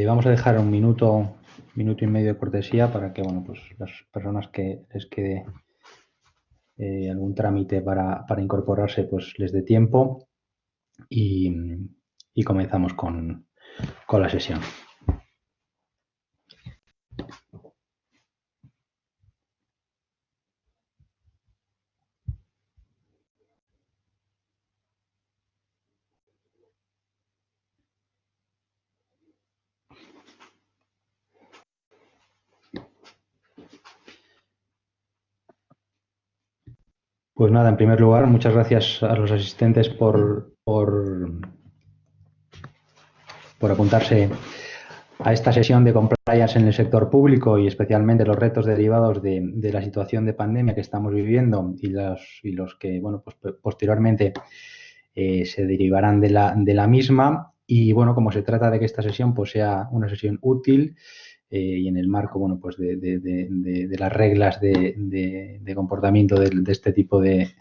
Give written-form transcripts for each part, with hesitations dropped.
Vamos a dejar un minuto y medio de cortesía para que, bueno, pues las personas que les quede algún trámite para incorporarse, pues les dé tiempo y, y comenzamos con la sesión. Pues nada, en primer lugar, muchas gracias a los asistentes por apuntarse a esta sesión de compliance en el sector público y especialmente los retos derivados de la situación de pandemia que estamos viviendo y los que, bueno, pues posteriormente se derivarán de la misma. Y bueno, como se trata de que esta sesión pues sea una sesión útil y en el marco, bueno, pues de las reglas de comportamiento de este tipo de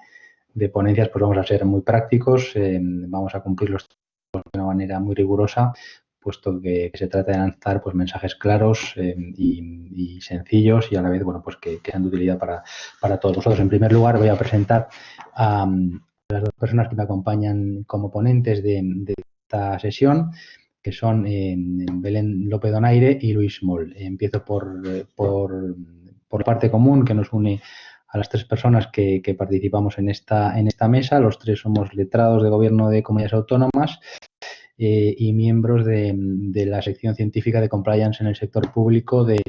ponencias, pues vamos a ser muy prácticos, vamos a cumplir los tiempos de una manera muy rigurosa, puesto que se trata de lanzar pues mensajes claros y sencillos y a la vez, bueno, pues que sean de utilidad para todos vosotros. En primer lugar, voy a presentar a las dos personas que me acompañan como ponentes de esta sesión, que son Belén López Donaire y Luis Moll. Empiezo por la parte común que nos une a las tres personas que participamos en esta mesa. Los tres somos letrados de Gobierno de Comunidades Autónomas y miembros de la sección científica de compliance en el sector público del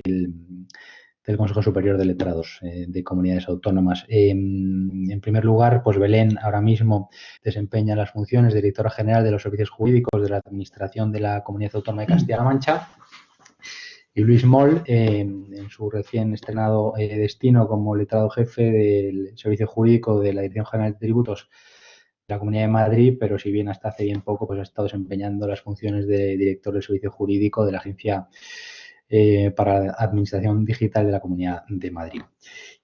Consejo Superior de Letrados de Comunidades Autónomas. En primer lugar, pues Belén ahora mismo desempeña las funciones de directora general de los servicios jurídicos de la Administración de la Comunidad Autónoma de Castilla-La Mancha. Y Luis Moll, en su recién estrenado destino como letrado jefe del Servicio Jurídico de la Dirección General de Tributos de la Comunidad de Madrid, pero si bien hasta hace bien poco pues ha estado desempeñando las funciones de director del Servicio Jurídico de la Agencia para la Administración Digital de la Comunidad de Madrid.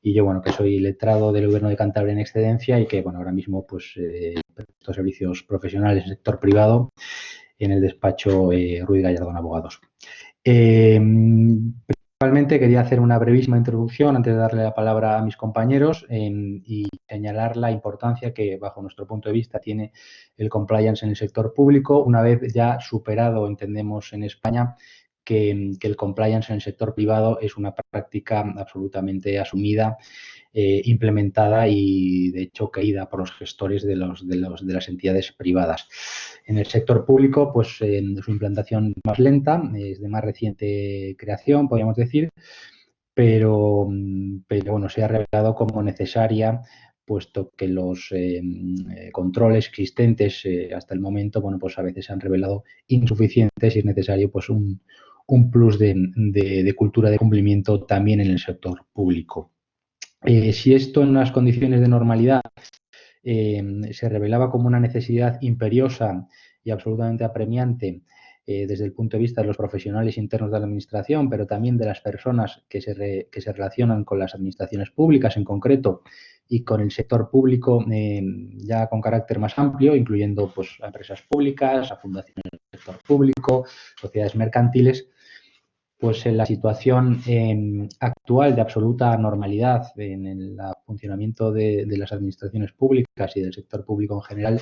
Y yo, bueno, que soy letrado del Gobierno de Cantabria en excedencia y que, bueno, ahora mismo pues presto servicios profesionales en el sector privado en el despacho Ruiz Gallardón Abogados. Principalmente quería hacer una brevísima introducción antes de darle la palabra a mis compañeros y señalar la importancia que, bajo nuestro punto de vista, tiene el compliance en el sector público, una vez ya superado, entendemos, en España, que el compliance en el sector privado es una práctica absolutamente asumida, implementada y, de hecho, querida por los gestores de las entidades privadas. En el sector público, pues su implantación es más lenta, es de más reciente creación, podríamos decir, pero bueno, se ha revelado como necesaria, puesto que los controles existentes hasta el momento, bueno, pues a veces se han revelado insuficientes y es necesario pues un plus de cultura de cumplimiento también en el sector público. Si esto en unas condiciones de normalidad se revelaba como una necesidad imperiosa y absolutamente apremiante desde el punto de vista de los profesionales internos de la Administración, pero también de las personas que se relacionan con las administraciones públicas en concreto y con el sector público ya con carácter más amplio, incluyendo pues, a empresas públicas, a fundaciones del sector público, sociedades mercantiles. Pues en la situación actual de absoluta normalidad en el funcionamiento de las administraciones públicas y del sector público en general,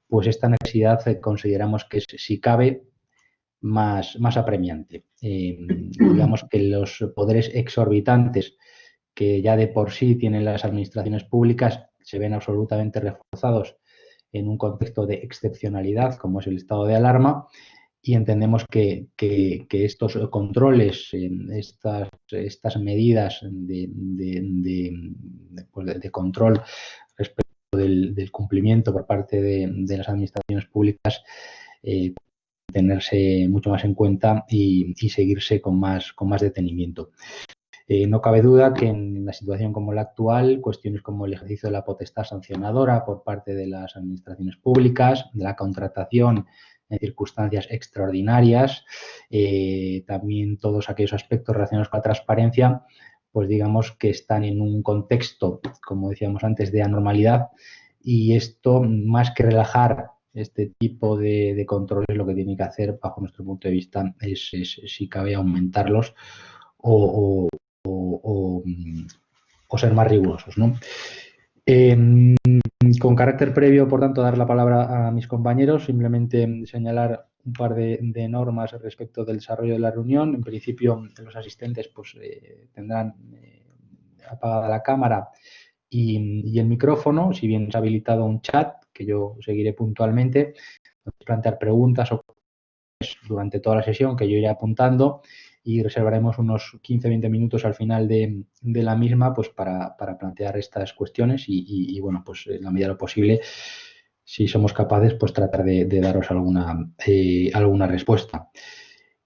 pues esta necesidad consideramos que es, si cabe, más apremiante. Digamos que los poderes exorbitantes que ya de por sí tienen las administraciones públicas se ven absolutamente reforzados en un contexto de excepcionalidad como es el estado de alarma, y entendemos que estos controles, estas medidas de control respecto del cumplimiento por parte de las administraciones públicas tenerse mucho más en cuenta y seguirse con más detenimiento. No cabe duda que en la situación como la actual, cuestiones como el ejercicio de la potestad sancionadora por parte de las administraciones públicas, de la contratación en circunstancias extraordinarias, también todos aquellos aspectos relacionados con la transparencia, pues digamos que están en un contexto, como decíamos antes, de anormalidad, y esto, más que relajar este tipo de controles lo que tiene que hacer, bajo nuestro punto de vista, es si cabe, aumentarlos o ser más rigurosos, ¿no? Con carácter previo, por tanto, dar la palabra a mis compañeros, simplemente señalar un par de normas respecto del desarrollo de la reunión. En principio, los asistentes pues, tendrán apagada la cámara y el micrófono, si bien se ha habilitado un chat, que yo seguiré puntualmente, plantear preguntas o durante toda la sesión que yo iré apuntando y reservaremos unos 15-20 minutos al final de la misma pues para plantear estas cuestiones y bueno, pues en la medida de lo posible, si somos capaces, pues tratar de daros alguna respuesta.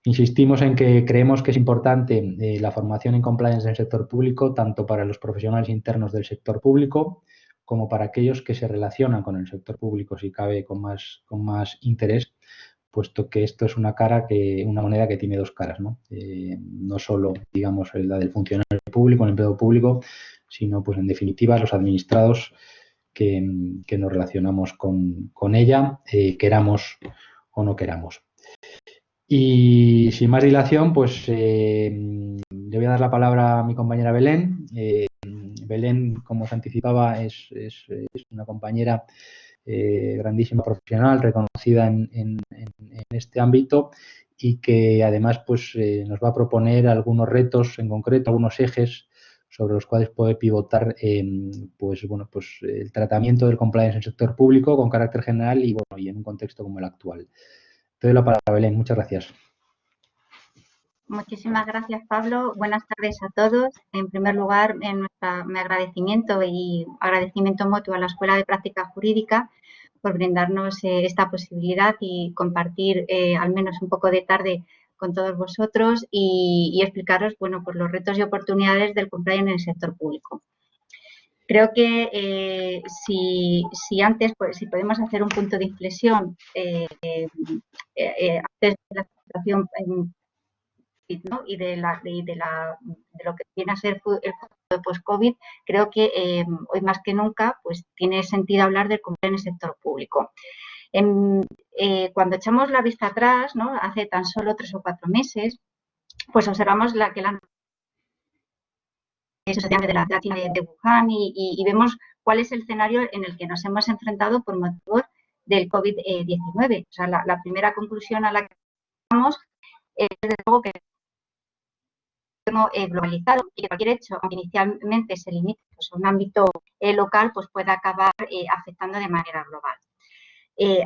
Insistimos en que creemos que es importante la formación en compliance en el sector público, tanto para los profesionales internos del sector público como para aquellos que se relacionan con el sector público, si cabe, con más interés, puesto que esto es una moneda que tiene dos caras, ¿no? No solo, digamos, la del funcionario público, el empleado público, sino, pues, en definitiva, los administrados que nos relacionamos con ella, queramos o no queramos. Y sin más dilación, pues le voy a dar la palabra a mi compañera Belén. Belén, como se anticipaba, es una compañera grandísima profesional, reconocida en este ámbito y que además pues, nos va a proponer algunos retos en concreto, algunos ejes sobre los cuales puede pivotar pues, bueno, pues, el tratamiento del compliance en el sector público con carácter general y, bueno, y en un contexto como el actual. Te doy la palabra, Belén. Muchas gracias. Muchísimas gracias, Pablo. Buenas tardes a todos. En primer lugar, mi agradecimiento mutuo a la Escuela de Práctica Jurídica por brindarnos esta posibilidad y compartir al menos un poco de tarde con todos vosotros y explicaros, bueno, pues los retos y oportunidades del compliance en el sector público. Creo que si antes, pues, si podemos hacer un punto de inflexión antes de la situación ¿no? y de lo que viene a ser el post-COVID, creo que hoy más que nunca pues tiene sentido hablar del compliance en el sector público. Cuando echamos la vista atrás, ¿no? Hace tan solo 3 o 4 meses, pues observamos que la de la China de Wuhan y vemos cuál es el escenario en el que nos hemos enfrentado por motivo del COVID-19. O sea, la primera conclusión a la que llegamos es, desde luego, que globalizado y que cualquier hecho, aunque inicialmente se limite pues, a un ámbito local, pues puede acabar afectando de manera global.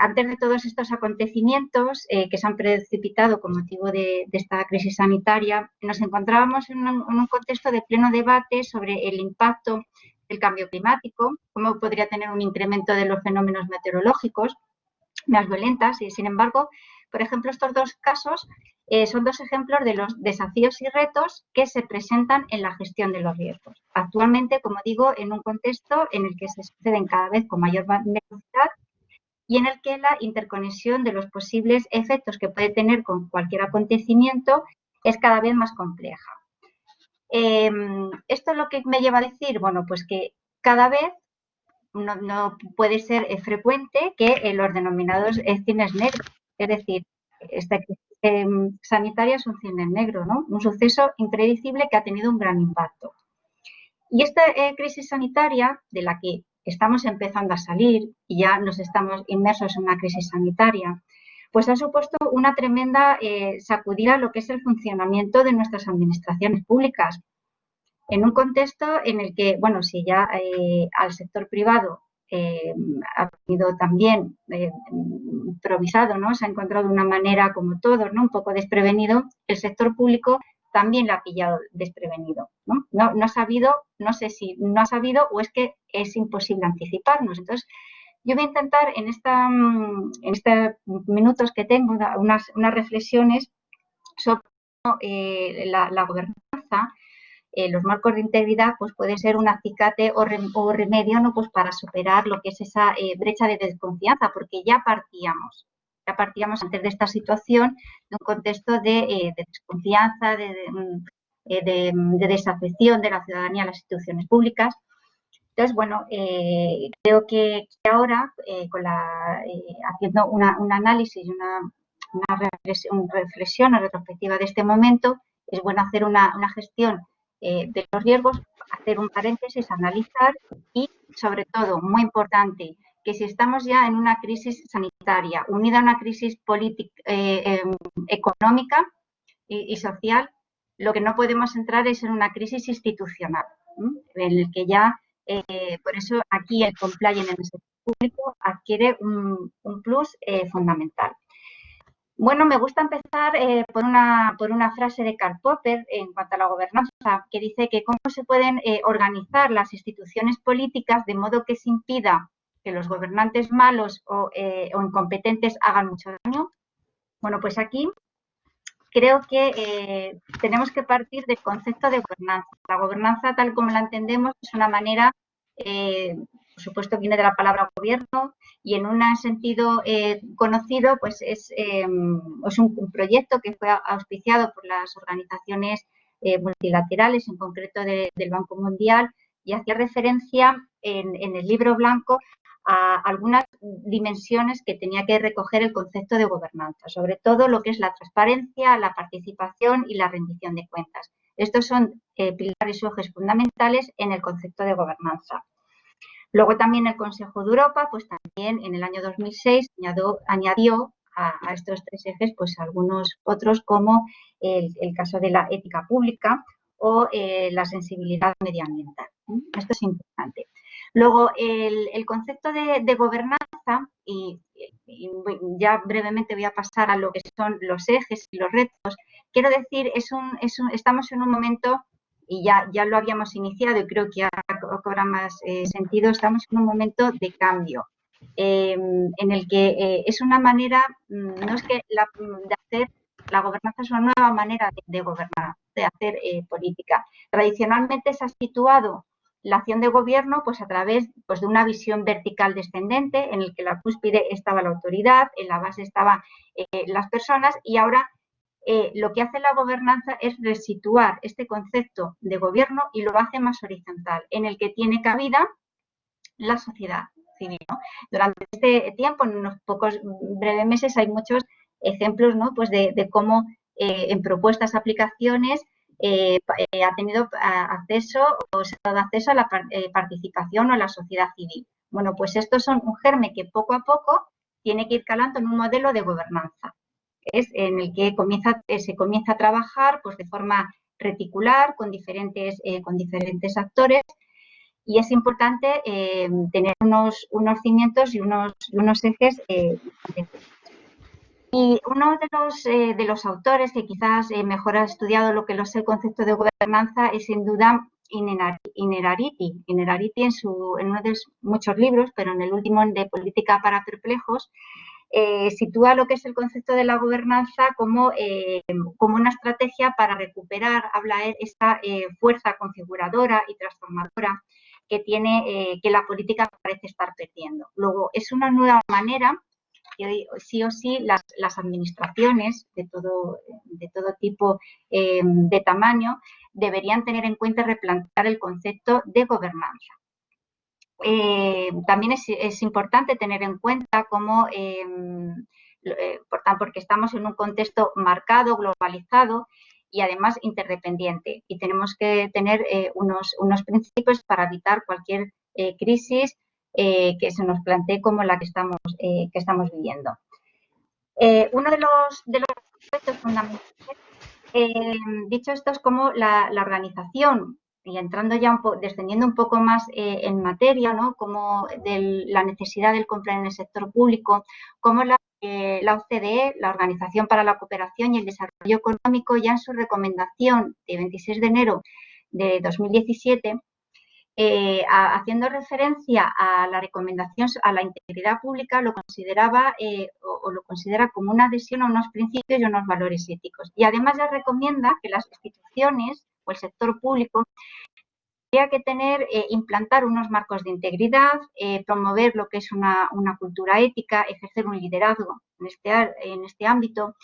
Antes de todos estos acontecimientos que se han precipitado con motivo de esta crisis sanitaria, nos encontrábamos en un contexto de pleno debate sobre el impacto del cambio climático, cómo podría tener un incremento de los fenómenos meteorológicos más violentas y, sin embargo, por ejemplo, estos dos casos son dos ejemplos de los desafíos y retos que se presentan en la gestión de los riesgos. Actualmente, como digo, en un contexto en el que se suceden cada vez con mayor velocidad y en el que la interconexión de los posibles efectos que puede tener con cualquier acontecimiento es cada vez más compleja. ¿Esto es lo que me lleva a decir? Bueno, pues que cada vez no puede ser frecuente que los denominados cines negros, es decir, esta crisis sanitaria es un cine negro, ¿no? Un suceso impredecible que ha tenido un gran impacto. Y esta crisis sanitaria, de la que estamos empezando a salir y ya nos estamos inmersos en una crisis sanitaria, pues ha supuesto una tremenda sacudida a lo que es el funcionamiento de nuestras administraciones públicas. En un contexto en el que, bueno, si ya al sector privado ha venido también improvisado, ¿no? Se ha encontrado de una manera como todos, ¿no? Un poco desprevenido, el sector público también lo ha pillado desprevenido, ¿no? No ha sabido, no sé si no ha sabido o es que es imposible anticiparnos. Entonces, yo voy a intentar en estos minutos que tengo unas reflexiones sobre la gobernanza. Los marcos de integridad pues pueden ser un acicate o remedio, ¿no? Pues para superar lo que es esa brecha de desconfianza, porque ya partíamos antes de esta situación de un contexto de desconfianza, de desafección de la ciudadanía a las instituciones públicas. Entonces, bueno, creo que ahora, haciendo un análisis, una reflexión, una retrospectiva de este momento, es bueno hacer una gestión de los riesgos, hacer un paréntesis, analizar y, sobre todo, muy importante, que si estamos ya en una crisis sanitaria unida a una crisis política, económica y social, lo que no podemos entrar es en una crisis institucional, en el que ya, por eso aquí el compliance en el sector público adquiere un plus fundamental. Bueno, me gusta empezar por una frase de Karl Popper en cuanto a la gobernanza, que dice que cómo se pueden organizar las instituciones políticas de modo que se impida que los gobernantes malos o incompetentes hagan mucho daño. Bueno, pues aquí creo que tenemos que partir del concepto de gobernanza. La gobernanza, tal como la entendemos, es una manera, por supuesto, viene de la palabra gobierno y en un sentido conocido, pues es un proyecto que fue auspiciado por las organizaciones multilaterales, en concreto del Banco Mundial, y hacía referencia en el libro blanco a algunas dimensiones que tenía que recoger el concepto de gobernanza, sobre todo lo que es la transparencia, la participación y la rendición de cuentas. Estos son pilares o ejes fundamentales en el concepto de gobernanza. Luego también el Consejo de Europa, pues también en el año 2006 añadió a estos tres ejes pues algunos otros como el caso de la ética pública o la sensibilidad medioambiental. Esto es importante. Luego, el concepto de gobernanza, y ya brevemente voy a pasar a lo que son los ejes y los retos, quiero decir, estamos en un momento, y ya lo habíamos iniciado y creo que ahora cobra más sentido, estamos en un momento de cambio, en el que es una manera, no es que de hacer, la gobernanza es una nueva manera de gobernar, de hacer política. Tradicionalmente se ha situado la acción de gobierno pues a través pues, de una visión vertical descendente en el que la cúspide estaba la autoridad, en la base estaban las personas y ahora lo que hace la gobernanza es resituar este concepto de gobierno y lo hace más horizontal, en el que tiene cabida la sociedad civil, ¿no? Durante este tiempo, en unos pocos breves meses, hay muchos ejemplos, ¿no? Pues de cómo en propuestas, aplicaciones, ha tenido acceso o se ha dado acceso a la participación o a la sociedad civil. Bueno, pues estos son un germen que poco a poco tiene que ir calando en un modelo de gobernanza, es en el que se comienza a trabajar pues, de forma reticular con diferentes actores y es importante tener unos cimientos y unos ejes. Y uno de los autores que quizás mejor ha estudiado lo que es el concepto de gobernanza es sin duda Innerarity. Innerarity en uno de muchos libros, pero en el último de Política para Perplejos, sitúa lo que es el concepto de la gobernanza como una estrategia para recuperar, habla esta fuerza configuradora y transformadora que tiene que la política parece estar perdiendo. Luego, es una nueva manera que sí o sí las administraciones de todo tipo de tamaño deberían tener en cuenta y replantear el concepto de gobernanza. También es importante tener en cuenta cómo, porque estamos en un contexto marcado, globalizado y además interdependiente y tenemos que tener unos principios para evitar cualquier crisis que se nos plantee como la que estamos viviendo. Uno de los aspectos fundamentales, dicho esto, es como la organización y entrando ya descendiendo un poco más en materia, ¿no? Como de la necesidad del comprar en el sector público, como la OCDE, la Organización para la Cooperación y el Desarrollo Económico, ya en su recomendación de 26 de enero de 2017, haciendo referencia a la recomendación a la integridad pública, lo consideraba o lo considera como una adhesión a unos principios y unos valores éticos. Y además ya recomienda que las instituciones o el sector público tendría que implantar unos marcos de integridad, promover lo que es una cultura ética, ejercer un liderazgo en este ámbito,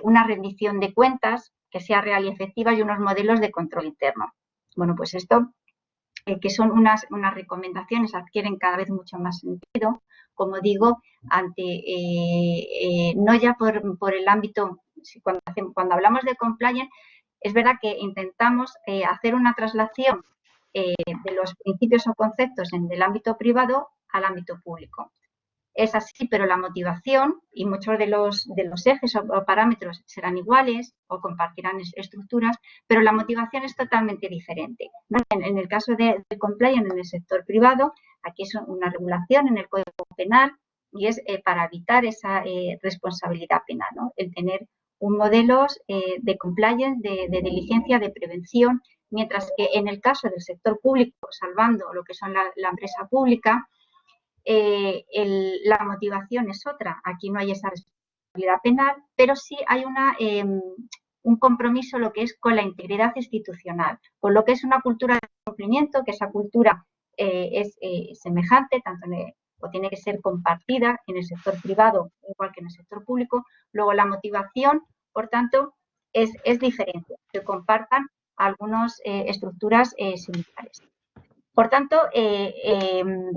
una rendición de cuentas que sea real y efectiva y unos modelos de control interno. Bueno, pues esto que son unas recomendaciones, adquieren cada vez mucho más sentido, como digo, no ya por el ámbito, cuando hablamos de compliance, es verdad que intentamos hacer una traslación de los principios o conceptos del ámbito privado al ámbito público. Es así, pero la motivación y muchos de los ejes o parámetros serán iguales o compartirán estructuras, pero la motivación es totalmente diferente, ¿no? En el caso de compliance en el sector privado, aquí es una regulación en el Código Penal y es para evitar esa responsabilidad penal, ¿no? El tener un modelo de compliance, de diligencia, de prevención, mientras que en el caso del sector público, salvando lo que son la empresa pública, la motivación es otra. Aquí no hay esa responsabilidad penal, pero sí hay un compromiso lo que es con la integridad institucional, con lo que es una cultura de cumplimiento, que esa cultura es semejante, o tiene que ser compartida en el sector privado igual que en el sector público. Luego la motivación, por tanto, es diferente, que compartan algunas estructuras similares. Por tanto,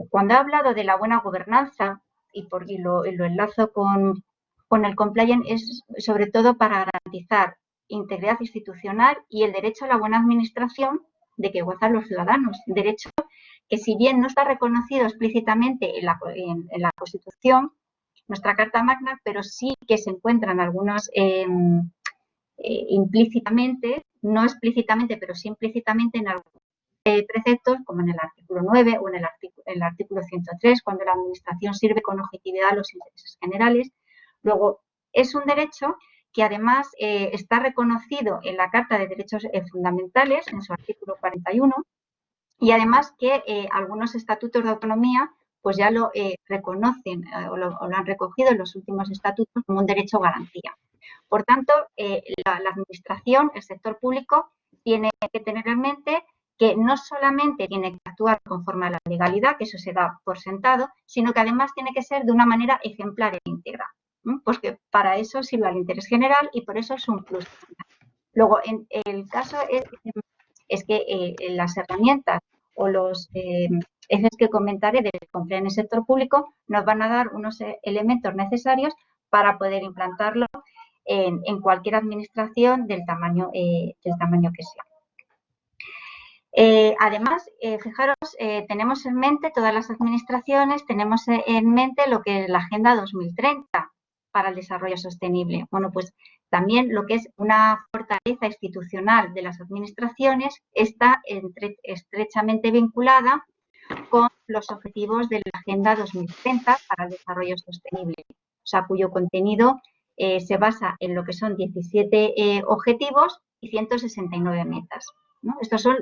cuando he hablado de la buena gobernanza, y lo enlazo con el compliance, es sobre todo para garantizar integridad institucional y el derecho a la buena administración de que gozan los ciudadanos. Derecho que, si bien no está reconocido explícitamente en la Constitución, nuestra Carta Magna, pero sí que se encuentran algunos implícitamente, no explícitamente, pero sí implícitamente en algunos preceptos, como en el artículo 9 o en el artículo 103, cuando la administración sirve con objetividad a los intereses generales. Luego, es un derecho que además está reconocido en la Carta de Derechos Fundamentales, en su artículo 41, y además que algunos estatutos de autonomía pues ya lo reconocen o lo han recogido en los últimos estatutos como un derecho garantía. Por tanto, la administración, el sector público, tiene que tener en mente que no solamente tiene que actuar conforme a la legalidad, que eso se da por sentado, sino que además tiene que ser de una manera ejemplar e íntegra, porque para eso sirve al interés general y por eso es un plus. Luego, en el caso es que las herramientas o los ejes que comentaré de compliance en el sector público nos van a dar unos elementos necesarios para poder implantarlo en cualquier administración del tamaño que sea. Además, fijaros, tenemos en mente, todas las administraciones, tenemos en mente lo que es la Agenda 2030 para el desarrollo sostenible. Bueno, pues también lo que es una fortaleza institucional de las administraciones está estrechamente vinculada con los objetivos de la Agenda 2030 para el desarrollo sostenible, o sea, cuyo contenido se basa en lo que son 17 objetivos y 169 metas, ¿no? Estos son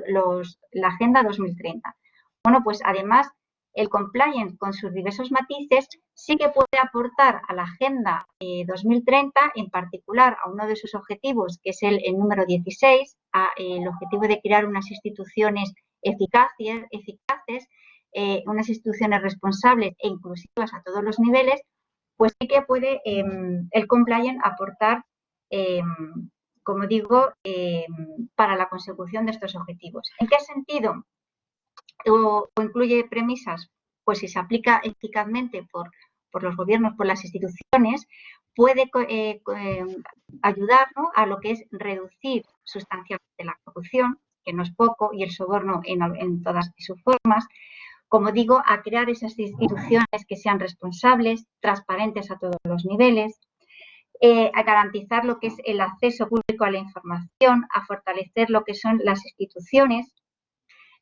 la Agenda 2030. Bueno, pues además el compliance con sus diversos matices sí que puede aportar a la Agenda 2030, en particular a uno de sus objetivos, que es el número 16, el objetivo de crear unas instituciones eficaces, unas instituciones responsables e inclusivas a todos los niveles, pues sí que puede el compliance aportar, como digo, para la consecución de estos objetivos. ¿En qué sentido? O incluye premisas, pues si se aplica eficazmente por los gobiernos, por las instituciones, puede ayudar, ¿no?, a lo que es reducir sustancialmente la corrupción, que no es poco, y el soborno en todas sus formas. Como digo, a crear esas instituciones que sean responsables, transparentes a todos los niveles, a garantizar lo que es el acceso público a la información, a fortalecer lo que son las instituciones,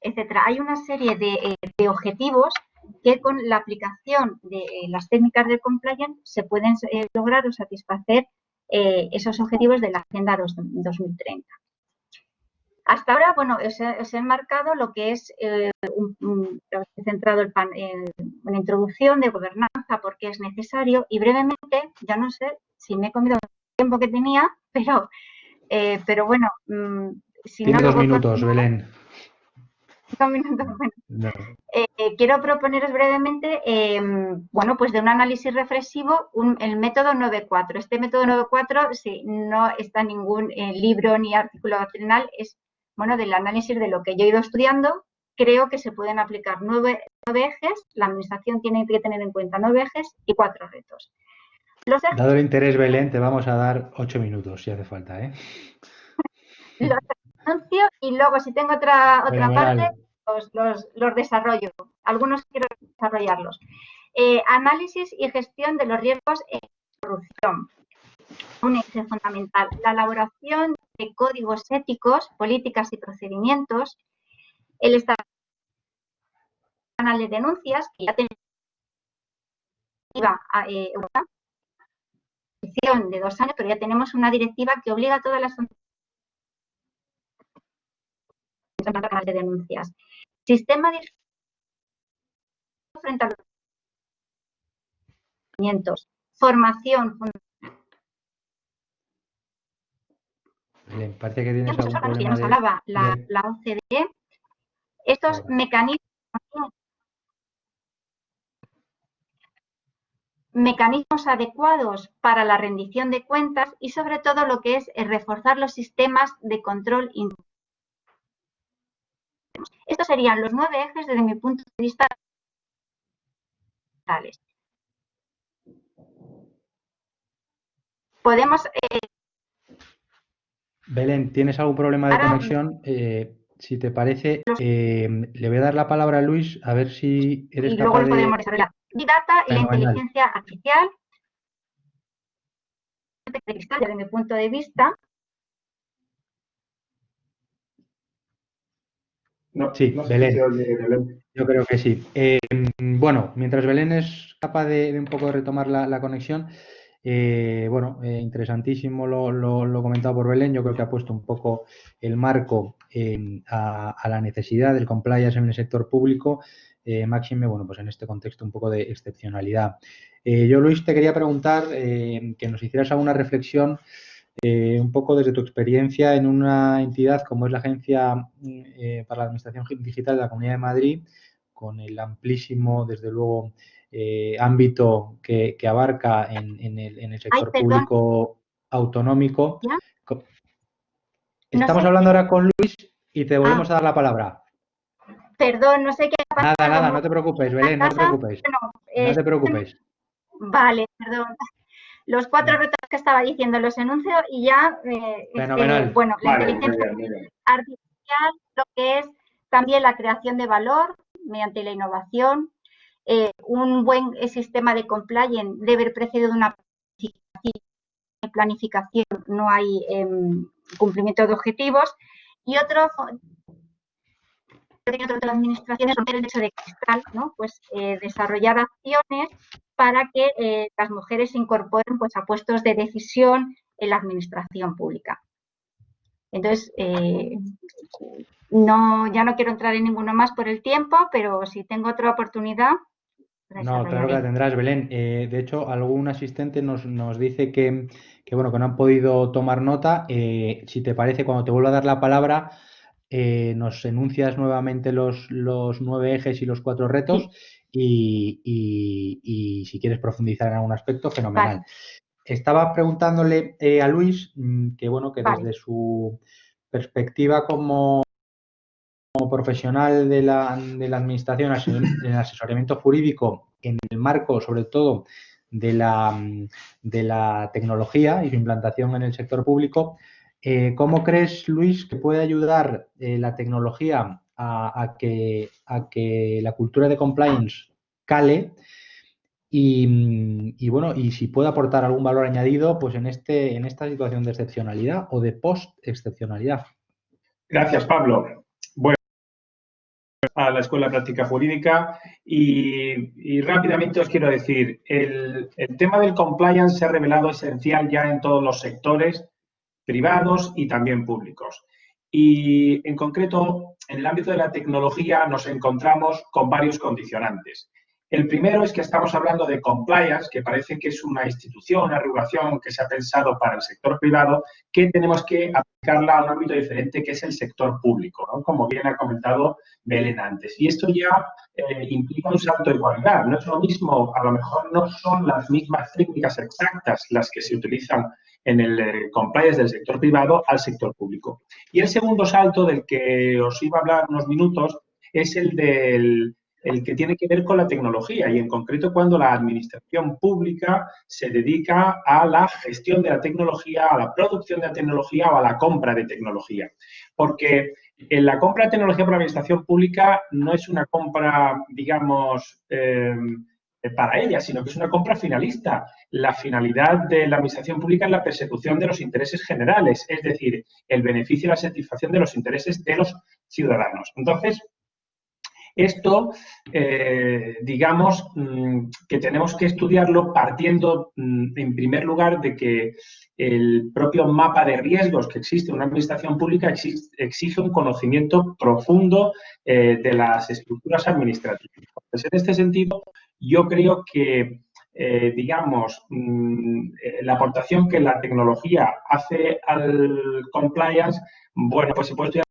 etcétera. Hay una serie de objetivos que con la aplicación de las técnicas de compliance se pueden lograr o satisfacer esos objetivos de la Agenda 2030. Hasta ahora, bueno, os he marcado lo que es, he centrado en la introducción de gobernanza, por qué es necesario, y brevemente, ya no sé si me he comido el tiempo que tenía, pero bueno, si Tiene no... 2 minutos, Belén. 2 minutos, bueno. No. Quiero proponeros brevemente, bueno, pues de un análisis reflexivo, el método 9.4. Este método 9.4, sí, no está en ningún libro ni artículo doctrinal, es, bueno, del análisis de lo que yo he ido estudiando creo que se pueden aplicar 9 ejes. La Administración tiene que tener en cuenta 9 ejes y 4 retos. Los ejes, dado el interés, Belén, te vamos a dar 8 minutos si hace falta, ¿eh? los anuncio y luego, si tengo otra parte, los desarrollo. Algunos quiero desarrollarlos. Análisis y gestión de los riesgos en corrupción. Un eje fundamental. La elaboración de códigos éticos, políticas y procedimientos. El establecimiento de canal de denuncias, que ya tenemos de 2 años, pero ya tenemos una directiva que obliga a todas las canal de denuncias. Sistema de frente a los movimientos. Formación. Bien, parece que tienes algún problema que nos hablaba la OCDE. Estos mecanismos adecuados para la rendición de cuentas y, sobre todo, lo que es reforzar los sistemas de control interno. Estos serían los 9 ejes desde mi punto de vista. Podemos... Belén, ¿tienes algún problema de conexión? Si te parece, le voy a dar la palabra a Luis, a ver si eres y capaz luego podemos desarrollar. Big Data y la inteligencia artificial. Desde mi punto de vista. No, sí, no Belén. se oye, Belén. Yo creo que sí. Bueno, mientras Belén es capaz de un poco retomar la conexión, interesantísimo lo comentado por Belén. Yo creo que ha puesto un poco el marco a la necesidad del compliance en el sector público, máxime, pues en este contexto un poco de excepcionalidad. Yo, Luis, te quería preguntar que nos hicieras alguna reflexión un poco desde tu experiencia en una entidad como es la Agencia para la Administración Digital de la Comunidad de Madrid, con el amplísimo, desde luego, ámbito que abarca en el sector público autonómico. ¿Ya? Estamos hablando ahora con Luis y te volvemos a dar la palabra. Perdón, no sé qué ha pasado. Nada, no te preocupes, Belén, no te preocupes. No te preocupes. Vale, perdón. Los 4 retos que estaba diciendo los enuncio y ya, Fenomenal. La inteligencia artificial, lo que es también la creación de valor mediante la innovación, un buen sistema de compliance debe ir precedido de una planificación, no hay cumplimiento de objetivos, y otro de las administraciones romper el techo de cristal, ¿no? Pues desarrollar acciones para que las mujeres se incorporen a puestos de decisión en la administración pública. Entonces, ya no quiero entrar en ninguno más por el tiempo, pero si tengo otra oportunidad... No, claro que la tendrás, Belén. De hecho, algún asistente nos dice que no han podido tomar nota. Si te parece, cuando te vuelva a dar la palabra, nos enuncias nuevamente los 9 ejes y los 4 retos y si quieres profundizar en algún aspecto, fenomenal. Vale. Estaba preguntándole a Luis que desde su perspectiva como profesional de la administración en el asesoramiento jurídico en el marco, sobre todo, de la tecnología y su implantación en el sector público, ¿cómo crees, Luis, que puede ayudar la tecnología a que la cultura de compliance cale y si puede aportar algún valor añadido pues en esta situación de excepcionalidad o de post-excepcionalidad? Gracias, Pablo. Bueno, a la Escuela de Práctica Jurídica y rápidamente os quiero decir, el tema del compliance se ha revelado esencial ya en todos los sectores privados y también públicos. Y en concreto, en el ámbito de la tecnología nos encontramos con varios condicionantes. El primero es que estamos hablando de compliance, que parece que es una institución, una regulación que se ha pensado para el sector privado, que tenemos que aplicarla a un ámbito diferente, que es el sector público, ¿no? Como bien ha comentado Belén antes. Y esto ya implica un salto de igualdad. No es lo mismo, a lo mejor no son las mismas técnicas exactas las que se utilizan en el compliance del sector privado al sector público. Y el segundo salto del que os iba a hablar unos minutos es el que tiene que ver con la tecnología y en concreto cuando la administración pública se dedica a la gestión de la tecnología, a la producción de la tecnología o a la compra de tecnología. Porque en la compra de tecnología por la administración pública no es una compra, digamos, para ella, sino que es una compra finalista. La finalidad de la administración pública es la persecución de los intereses generales, es decir, el beneficio y la satisfacción de los intereses de los ciudadanos. Entonces, esto, digamos, que tenemos que estudiarlo partiendo, en primer lugar, de que el propio mapa de riesgos que existe en una administración pública exige un conocimiento profundo de las estructuras administrativas. Pues en este sentido, yo creo que, digamos, la aportación que la tecnología hace al compliance, bueno, pues se puede estudiar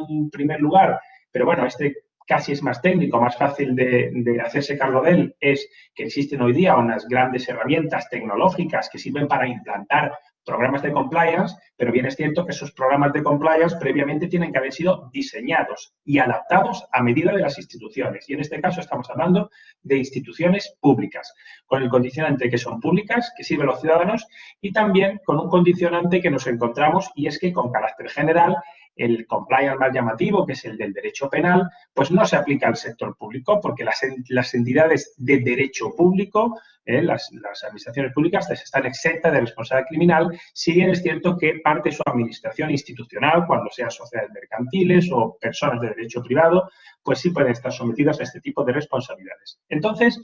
en primer lugar, pero bueno, este casi es más técnico, más fácil de hacerse cargo de él, es que existen hoy día unas grandes herramientas tecnológicas que sirven para implantar programas de compliance, pero bien es cierto que esos programas de compliance previamente tienen que haber sido diseñados y adaptados a medida de las instituciones. Y en este caso estamos hablando de instituciones públicas, con el condicionante que son públicas, que sirven a los ciudadanos, y también con un condicionante que nos encontramos, y es que con carácter general, el compliance más llamativo, que es el del derecho penal, pues no se aplica al sector público porque las entidades de derecho público, las administraciones públicas, están exentas de responsabilidad criminal, si bien es cierto que parte de su administración institucional, cuando sean sociedades mercantiles o personas de derecho privado, pues sí pueden estar sometidas a este tipo de responsabilidades. Entonces,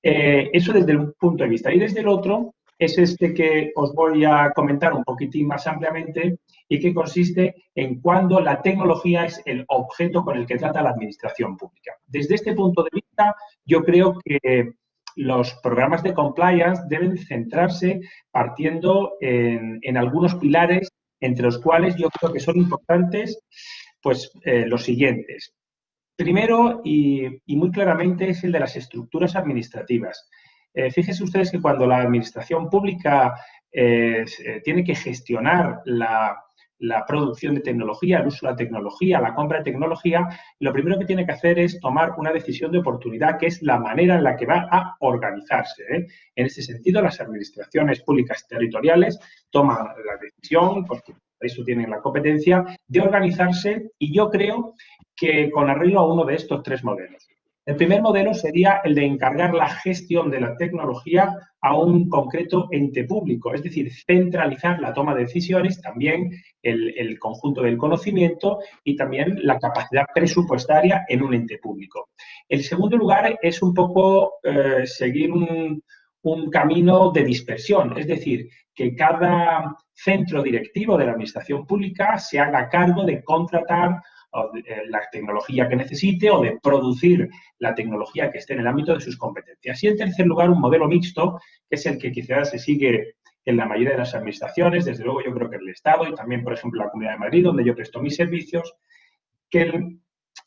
eso desde un punto de vista. Y desde el otro es este que os voy a comentar un poquitín más ampliamente y que consiste en cuando la tecnología es el objeto con el que trata la administración pública. Desde este punto de vista, yo creo que los programas de compliance deben centrarse partiendo en algunos pilares, entre los cuales yo creo que son importantes pues, los siguientes. Primero, y muy claramente, es el de las estructuras administrativas. Fíjense ustedes que cuando la administración pública tiene que gestionar la producción de tecnología, el uso de la tecnología, la compra de tecnología, lo primero que tiene que hacer es tomar una decisión de oportunidad, que es la manera en la que va a organizarse. En ese sentido, las administraciones públicas territoriales toman la decisión, porque para eso tienen la competencia, de organizarse, y yo creo que con arreglo a uno de estos tres modelos. El primer modelo sería el de encargar la gestión de la tecnología a un concreto ente público, es decir, centralizar la toma de decisiones, también el conjunto del conocimiento y también la capacidad presupuestaria en un ente público. El segundo lugar es un poco seguir un camino de dispersión, es decir, que cada centro directivo de la administración pública se haga cargo de contratar la tecnología que necesite o de producir la tecnología que esté en el ámbito de sus competencias. Y en tercer lugar, un modelo mixto, que es el que quizás se sigue en la mayoría de las administraciones, desde luego yo creo que el Estado y también, por ejemplo, la Comunidad de Madrid, donde yo presto mis servicios, en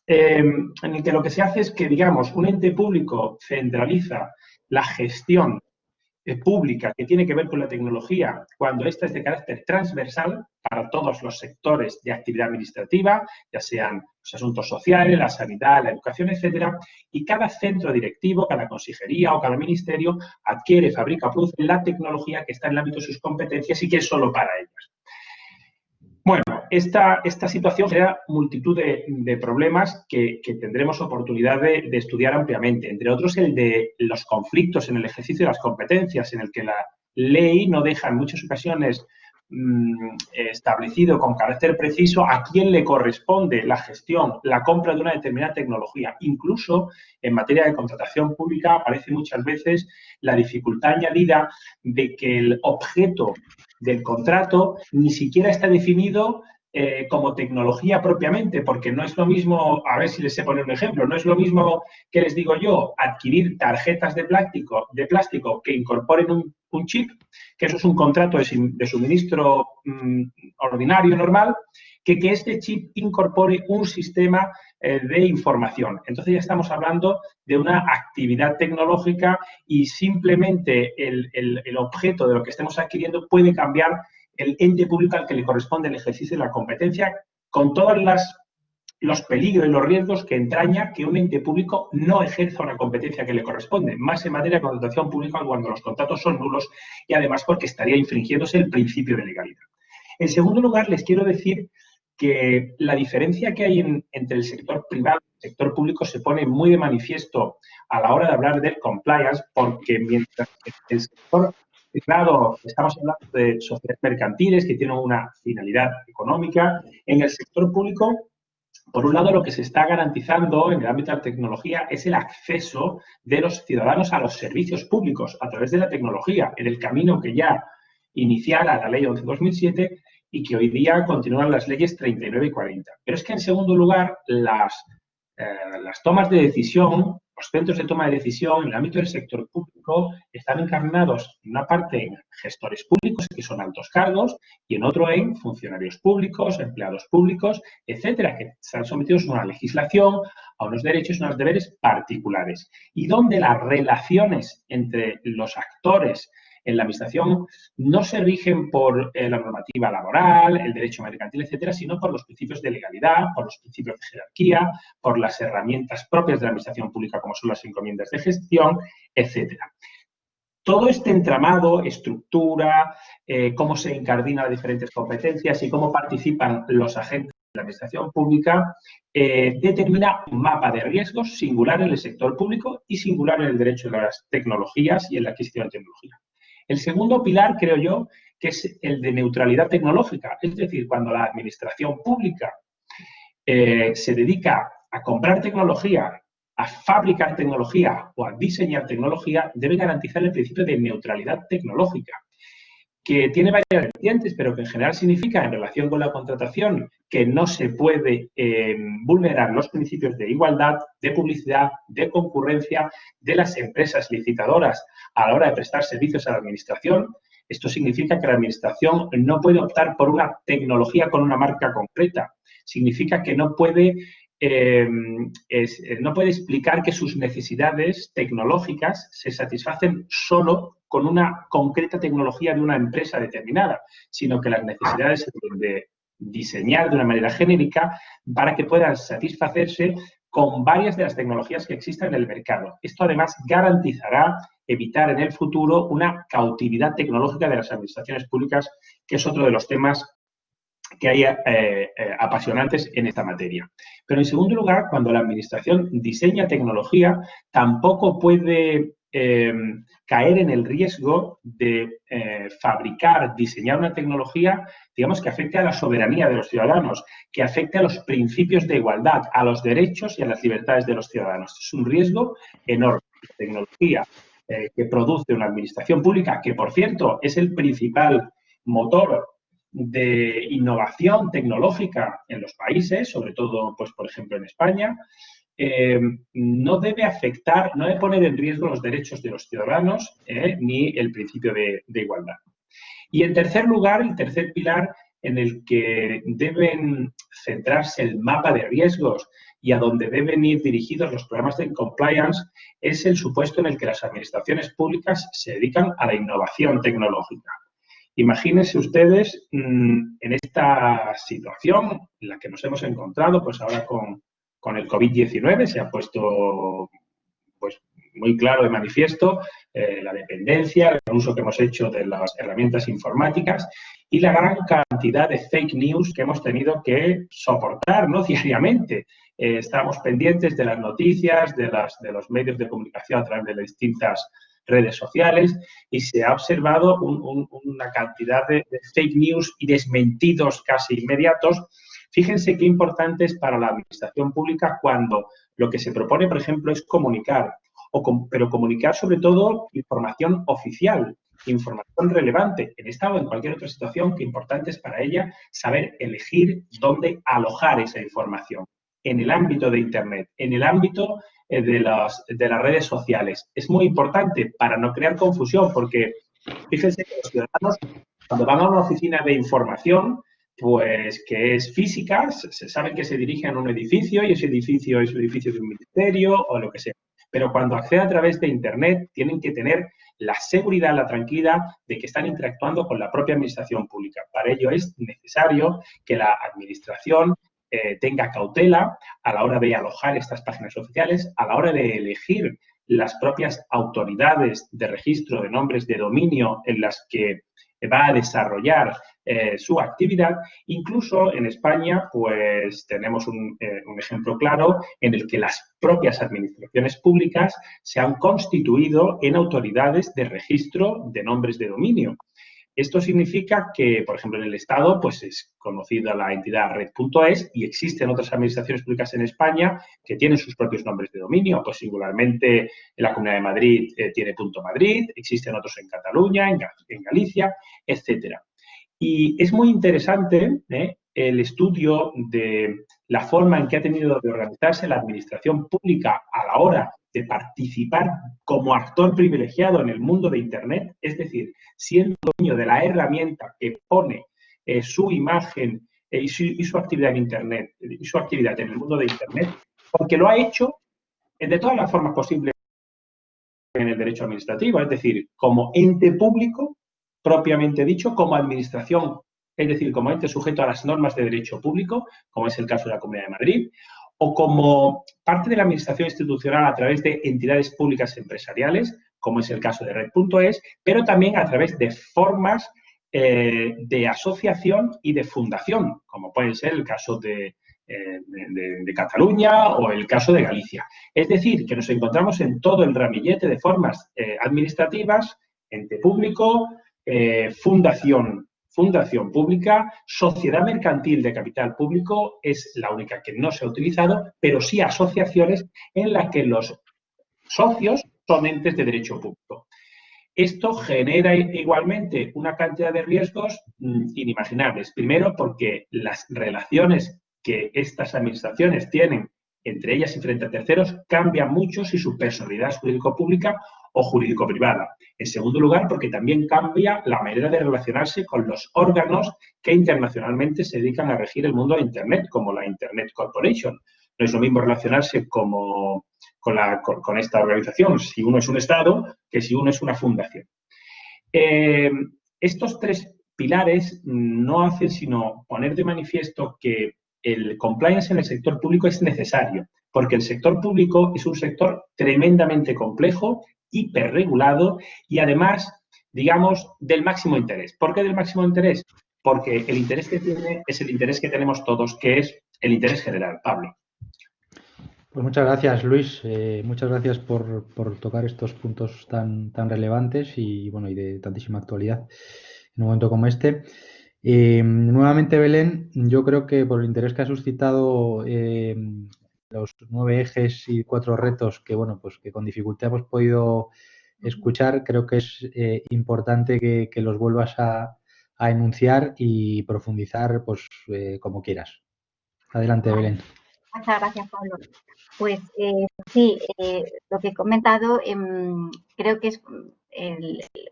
el que lo que se hace es que, digamos, un ente público centraliza la gestión pública que tiene que ver con la tecnología cuando esta es de carácter transversal para todos los sectores de actividad administrativa, ya sean los asuntos sociales, la sanidad, la educación, etcétera, y cada centro directivo, cada consejería o cada ministerio adquiere, fabrica o produce la tecnología que está en el ámbito de sus competencias y que es solo para ellos. Bueno, esta situación genera multitud de problemas que tendremos oportunidad de estudiar ampliamente, entre otros el de los conflictos en el ejercicio de las competencias, en el que la ley no deja en muchas ocasiones establecido con carácter preciso a quién le corresponde la gestión, la compra de una determinada tecnología. Incluso en materia de contratación pública aparece muchas veces la dificultad añadida de que el objeto del contrato ni siquiera está definido como tecnología propiamente, porque no es lo mismo, a ver si les sé poner un ejemplo, no es lo mismo que les digo yo, adquirir tarjetas de plástico que incorporen un chip, que eso es un contrato de suministro ordinario, normal, que este chip incorpore un sistema de información. Entonces ya estamos hablando de una actividad tecnológica y simplemente el objeto de lo que estemos adquiriendo puede cambiar el ente público al que le corresponde el ejercicio de la competencia con todas las los peligros y los riesgos que entraña que un ente público no ejerza una competencia que le corresponde, más en materia de contratación pública cuando los contratos son nulos y además porque estaría infringiéndose el principio de legalidad. En segundo lugar, les quiero decir que la diferencia que hay entre el sector privado y el sector público se pone muy de manifiesto a la hora de hablar del compliance, porque mientras en el sector privado estamos hablando de sociedades mercantiles que tienen una finalidad económica, en el sector público, por un lado, lo que se está garantizando en el ámbito de la tecnología es el acceso de los ciudadanos a los servicios públicos a través de la tecnología, en el camino que ya iniciara la Ley 11/2007 y que hoy día continúan las leyes 39 y 40. Pero es que, en segundo lugar, las tomas de decisión, los centros de toma de decisión en el ámbito del sector público están encarnados en una parte en gestores públicos, que son altos cargos, y en otro en funcionarios públicos, empleados públicos, etcétera, que están sometidos a una legislación, a unos derechos y unos deberes particulares. Y donde las relaciones entre los actores en la administración no se rigen por la normativa laboral, el derecho mercantil, etcétera, sino por los principios de legalidad, por los principios de jerarquía, por las herramientas propias de la administración pública, como son las encomiendas de gestión, etcétera. Todo este entramado, estructura, cómo se incardinan las diferentes competencias y cómo participan los agentes de la administración pública, determina un mapa de riesgos singular en el sector público y singular en el derecho de las tecnologías y en la adquisición de tecnología. El segundo pilar, creo yo, que es el de neutralidad tecnológica. Es decir, cuando la administración pública se dedica a comprar tecnología, a fabricar tecnología o a diseñar tecnología, debe garantizar el principio de neutralidad tecnológica, que tiene varias vertientes, pero que en general significa, en relación con la contratación, que no se puede vulnerar los principios de igualdad, de publicidad, de concurrencia de las empresas licitadoras a la hora de prestar servicios a la administración. Esto significa que la administración no puede optar por una tecnología con una marca concreta. Significa que no puede explicar que sus necesidades tecnológicas se satisfacen solo con una concreta tecnología de una empresa determinada, sino que las necesidades se deben de diseñar de una manera genérica para que puedan satisfacerse con varias de las tecnologías que existen en el mercado. Esto, además, garantizará evitar en el futuro una cautividad tecnológica de las administraciones públicas, que es otro de los temas que hay apasionantes en esta materia. Pero, en segundo lugar, cuando la administración diseña tecnología, tampoco puede caer en el riesgo de fabricar, diseñar una tecnología, digamos, que afecte a la soberanía de los ciudadanos, que afecte a los principios de igualdad, a los derechos y a las libertades de los ciudadanos. Es un riesgo enorme. La tecnología que produce una administración pública, que, por cierto, es el principal motor de innovación tecnológica en los países, sobre todo, pues, por ejemplo, en España, no debe afectar, no debe poner en riesgo los derechos de los ciudadanos ni el principio de igualdad. Y, en tercer lugar, el tercer pilar en el que deben centrarse el mapa de riesgos y a donde deben ir dirigidos los programas de compliance es el supuesto en el que las administraciones públicas se dedican a la innovación tecnológica. Imagínense ustedes en esta situación en la que nos hemos encontrado, pues ahora con el COVID-19 se ha puesto pues muy claro de manifiesto la dependencia, el uso que hemos hecho de las herramientas informáticas y la gran cantidad de fake news que hemos tenido que soportar, ¿no?, diariamente. Estamos pendientes de las noticias, de los medios de comunicación a través de las distintas redes sociales y se ha observado una cantidad de fake news y desmentidos casi inmediatos. Fíjense qué importante es para la administración pública cuando lo que se propone, por ejemplo, es comunicar, pero comunicar sobre todo información oficial, información relevante. En esta o en cualquier otra situación, que importante es para ella saber elegir dónde alojar esa información. En el ámbito de Internet, en el ámbito de las redes sociales. Es muy importante para no crear confusión, porque fíjense que los ciudadanos, cuando van a una oficina de información, pues que es física, se sabe que se dirigen a un edificio y ese edificio es un edificio de un ministerio o lo que sea. Pero cuando acceden a través de Internet, tienen que tener la seguridad, la tranquilidad de que están interactuando con la propia administración pública. Para ello es necesario que la administración tenga cautela a la hora de alojar estas páginas oficiales, a la hora de elegir las propias autoridades de registro de nombres de dominio en las que va a desarrollar su actividad. Incluso en España, pues tenemos un ejemplo claro en el que las propias administraciones públicas se han constituido en autoridades de registro de nombres de dominio. Esto significa que, por ejemplo, en el Estado, pues es conocida la entidad red.es y existen otras administraciones públicas en España que tienen sus propios nombres de dominio. Pues singularmente en la Comunidad de Madrid tiene .madrid, existen otros en Cataluña, en Galicia, etcétera. Y es muy interesante el estudio de la forma en que ha tenido de organizarse la administración pública a la hora de participar como actor privilegiado en el mundo de Internet, es decir, siendo dueño de la herramienta que pone su imagen y su actividad en Internet, y su actividad en el mundo de Internet, porque lo ha hecho de todas las formas posibles en el derecho administrativo, es decir, como ente público, propiamente dicho, como administración, es decir, como ente sujeto a las normas de derecho público, como es el caso de la Comunidad de Madrid, o como parte de la administración institucional a través de entidades públicas empresariales, como es el caso de Red.es, pero también a través de formas de asociación y de fundación, como puede ser el caso de Cataluña o el caso de Galicia. Es decir, que nos encontramos en todo el ramillete de formas administrativas, ente público, fundación pública, sociedad mercantil de capital público es la única que no se ha utilizado, pero sí asociaciones en las que los socios son entes de derecho público. Esto genera igualmente una cantidad de riesgos inimaginables. Primero, porque las relaciones que estas administraciones tienen entre ellas y frente a terceros cambian mucho si su personalidad es jurídico-pública o jurídico-privada. En segundo lugar, porque también cambia la manera de relacionarse con los órganos que internacionalmente se dedican a regir el mundo de Internet, como la Internet Corporation. No es lo mismo relacionarse con esta organización si uno es un Estado que si uno es una fundación. Estos tres pilares no hacen sino poner de manifiesto que el compliance en el sector público es necesario, porque el sector público es un sector tremendamente complejo, hiperregulado y además, digamos, del máximo interés. ¿Por qué del máximo interés? Porque el interés que tiene es el interés que tenemos todos, que es el interés general. Pablo. Pues muchas gracias, Luis. Muchas gracias por tocar estos puntos tan relevantes y, bueno, y de tantísima actualidad en un momento como este. Nuevamente, Belén, yo creo que por el interés que ha suscitado los 9 ejes y 4 retos que, bueno, pues que con dificultad hemos podido escuchar, creo que es importante que los vuelvas a enunciar y profundizar, pues como quieras. Adelante, Belén. Muchas gracias, Pablo. Pues sí, lo que he comentado creo que es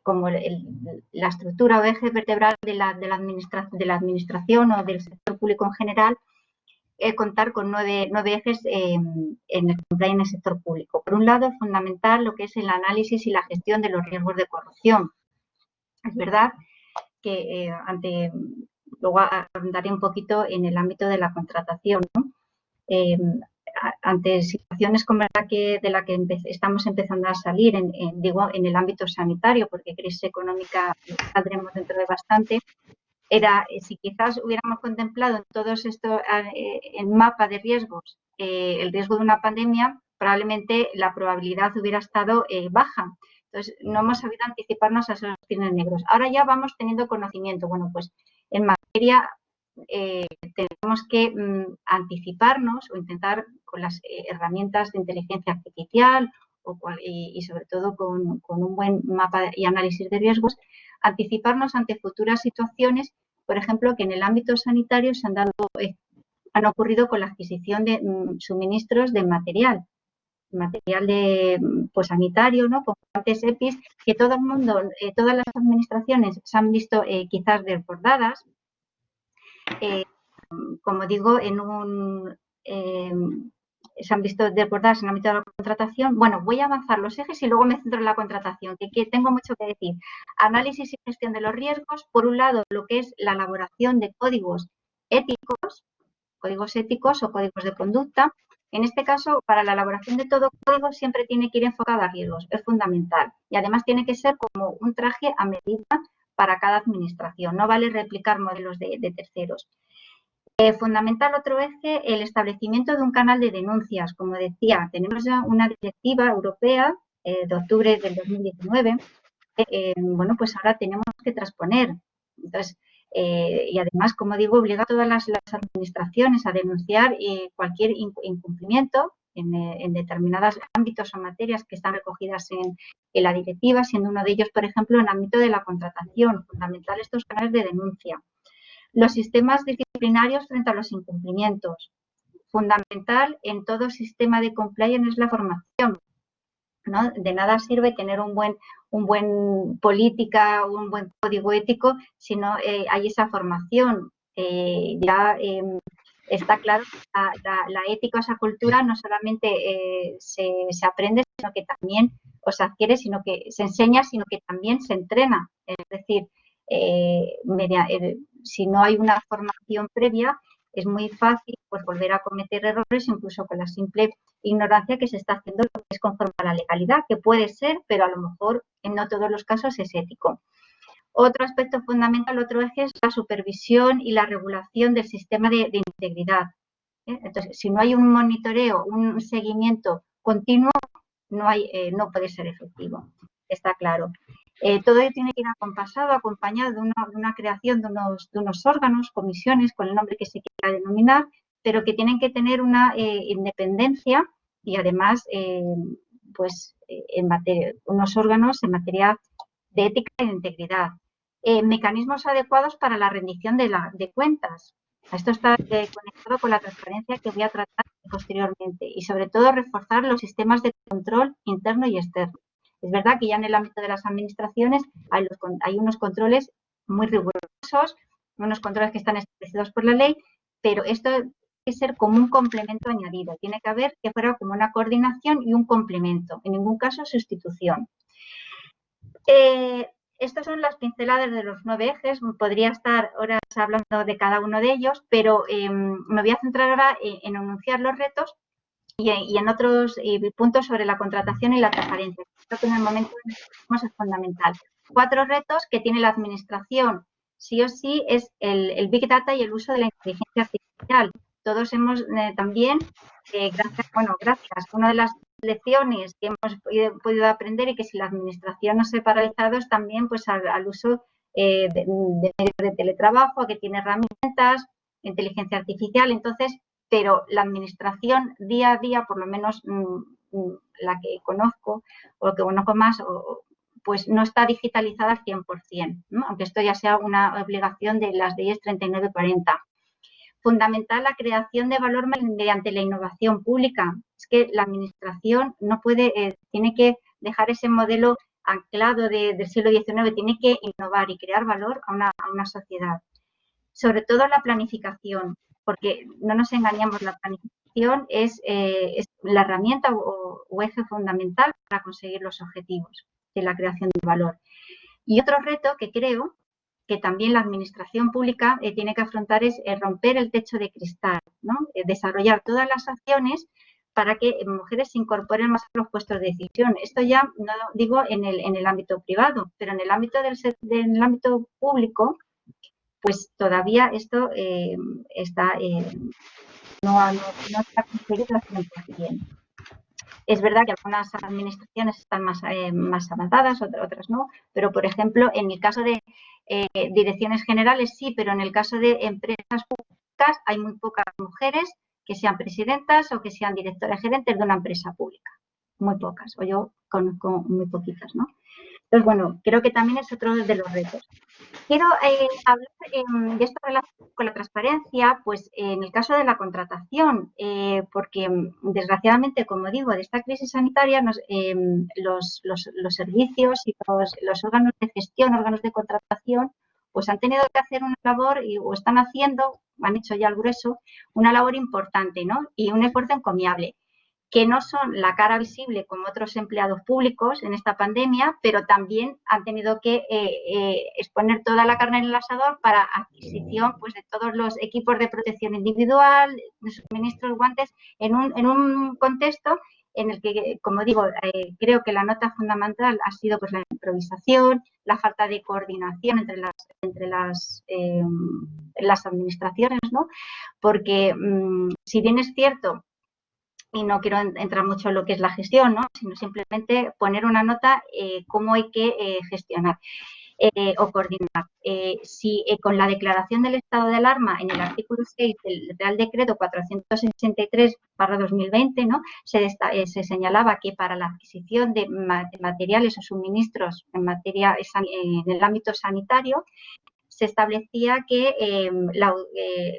como la estructura o eje vertebral de la administración o del sector público en general, contar con nueve ejes en el compliance en el sector público. Por un lado, es fundamental lo que es el análisis y la gestión de los riesgos de corrupción. Es verdad que luego andaré un poquito en el ámbito de la contratación, ¿no? Ante situaciones como de la que estamos empezando a salir, digo, en el ámbito sanitario, porque crisis económica saldremos dentro de bastante, era si quizás hubiéramos contemplado en todos estos, en mapa de riesgos, el riesgo de una pandemia, probablemente la probabilidad hubiera estado baja. Entonces, no hemos sabido anticiparnos a esos cisnes negros. Ahora ya vamos teniendo conocimiento. Bueno, pues en materia tenemos que anticiparnos o intentar con las herramientas de inteligencia artificial y sobre todo con un buen mapa y análisis de riesgos, anticiparnos ante futuras situaciones, por ejemplo, que en el ámbito sanitario han ocurrido con la adquisición de suministros de material sanitario, ¿no? Con antes EPIs, que todo el mundo, todas las administraciones se han visto quizás desbordadas. Como digo, se han visto desbordadas en el ámbito de la contratación. Bueno, voy a avanzar los ejes y luego me centro en la contratación, que tengo mucho que decir. Análisis y gestión de los riesgos. Por un lado, lo que es la elaboración de códigos éticos códigos éticos o códigos de conducta. En este caso, para la elaboración de todo código siempre tiene que ir enfocado a riesgos, es fundamental. Y además tiene que ser como un traje a medida para cada administración, no vale replicar modelos de terceros. Fundamental otro eje, el establecimiento de un canal de denuncias. Como decía, tenemos ya una directiva europea de octubre del 2019. Bueno, pues ahora tenemos que transponer. Entonces, y además, como digo, obliga a todas las administraciones a denunciar cualquier incumplimiento en determinados ámbitos o materias que están recogidas en la directiva, siendo uno de ellos, por ejemplo, en el ámbito de la contratación. Fundamental estos canales de denuncia. Los sistemas disciplinarios frente a los incumplimientos. Fundamental en todo sistema de compliance es la formación, ¿no? De nada sirve tener un buen política, un buen código ético si no hay esa formación. Está claro que la ética o esa cultura no solamente se aprende, sino que también se adquiere, sino que se enseña, sino que también se entrena. Es decir, si no hay una formación previa, es muy fácil pues volver a cometer errores, incluso con la simple ignorancia que se está haciendo lo que es conforme a la legalidad, que puede ser, pero a lo mejor en no todos los casos es ético. Otro aspecto fundamental, otro eje, es la supervisión y la regulación del sistema de integridad. Entonces, si no hay un monitoreo, un seguimiento continuo, no puede ser efectivo, está claro. Todo ello tiene que ir acompañado de una creación de unos órganos, comisiones, con el nombre que se quiera denominar, pero que tienen que tener una independencia y además unos órganos en materia de ética y de integridad. Mecanismos adecuados para la rendición de cuentas. Esto está conectado con la transparencia que voy a tratar posteriormente y sobre todo reforzar los sistemas de control interno y externo. Es verdad que ya en el ámbito de las administraciones hay unos controles muy rigurosos, unos controles que están establecidos por la ley, pero esto tiene que ser como un complemento añadido. Tiene que haber que fuera como una coordinación y un complemento, en ningún caso sustitución. Estas son las pinceladas de los 9 ejes. Podría estar horas hablando de cada uno de ellos, pero me voy a centrar ahora en enunciar los retos y en otros puntos sobre la contratación y la transparencia. Creo que en el momento en el que estamos es fundamental. 4 retos que tiene la administración, sí o sí, es el Big Data y el uso de la inteligencia artificial. Todos hemos también, gracias, una de las lecciones que hemos podido aprender y que si la administración no se ha paralizado es también pues al uso de medios de teletrabajo, que tiene herramientas, inteligencia artificial. Entonces, pero la administración día a día, por lo menos la que conozco o que conozco más, pues no está digitalizada al 100%, ¿no? Aunque esto ya sea una obligación de las leyes 39 y 40. Fundamental la creación de valor mediante la innovación pública. Es que la administración no puede, tiene que dejar ese modelo anclado del siglo XIX, tiene que innovar y crear valor a una sociedad. Sobre todo la planificación, porque no nos engañamos, la planificación es la herramienta o eje fundamental para conseguir los objetivos de la creación de valor. Y otro reto que creo que también la administración pública tiene que afrontar es romper el techo de cristal, ¿no? Desarrollar todas las acciones para que mujeres se incorporen más a los puestos de decisión. Esto ya no digo en el ámbito privado, pero en el ámbito del ámbito público, pues todavía esto no está conseguido al 100%. Es verdad que algunas administraciones están más avanzadas, otras no, pero por ejemplo, en el caso de direcciones generales sí, pero en el caso de empresas públicas hay muy pocas mujeres que sean presidentas o que sean directoras gerentes de una empresa pública. Muy pocas, o yo conozco muy poquitas, ¿no? Entonces, bueno, creo que también es otro de los retos. Quiero hablar de esto relacionado con la transparencia, pues en el caso de la contratación, porque desgraciadamente, como digo, de esta crisis sanitaria, los servicios y los órganos de gestión, órganos de contratación, pues han tenido que hacer una labor o están haciendo, han hecho ya el grueso, una labor importante, ¿no? Y un esfuerzo encomiable. que no son la cara visible como otros empleados públicos en esta pandemia, pero también han tenido que exponer toda la carne en el asador para adquisición pues, de todos los equipos de protección individual, de suministros, guantes, en un contexto en el que, como digo, creo que la nota fundamental ha sido pues, la improvisación, la falta de coordinación entre las administraciones, ¿no? Porque si bien es cierto, y no quiero entrar mucho en lo que es la gestión, ¿no? Sino simplemente poner una nota cómo hay que gestionar o coordinar. Si con la declaración del estado de alarma en el artículo 6 del Real Decreto 463/2020, ¿no? se señalaba que para la adquisición de materiales o suministros en el ámbito sanitario, se establecía que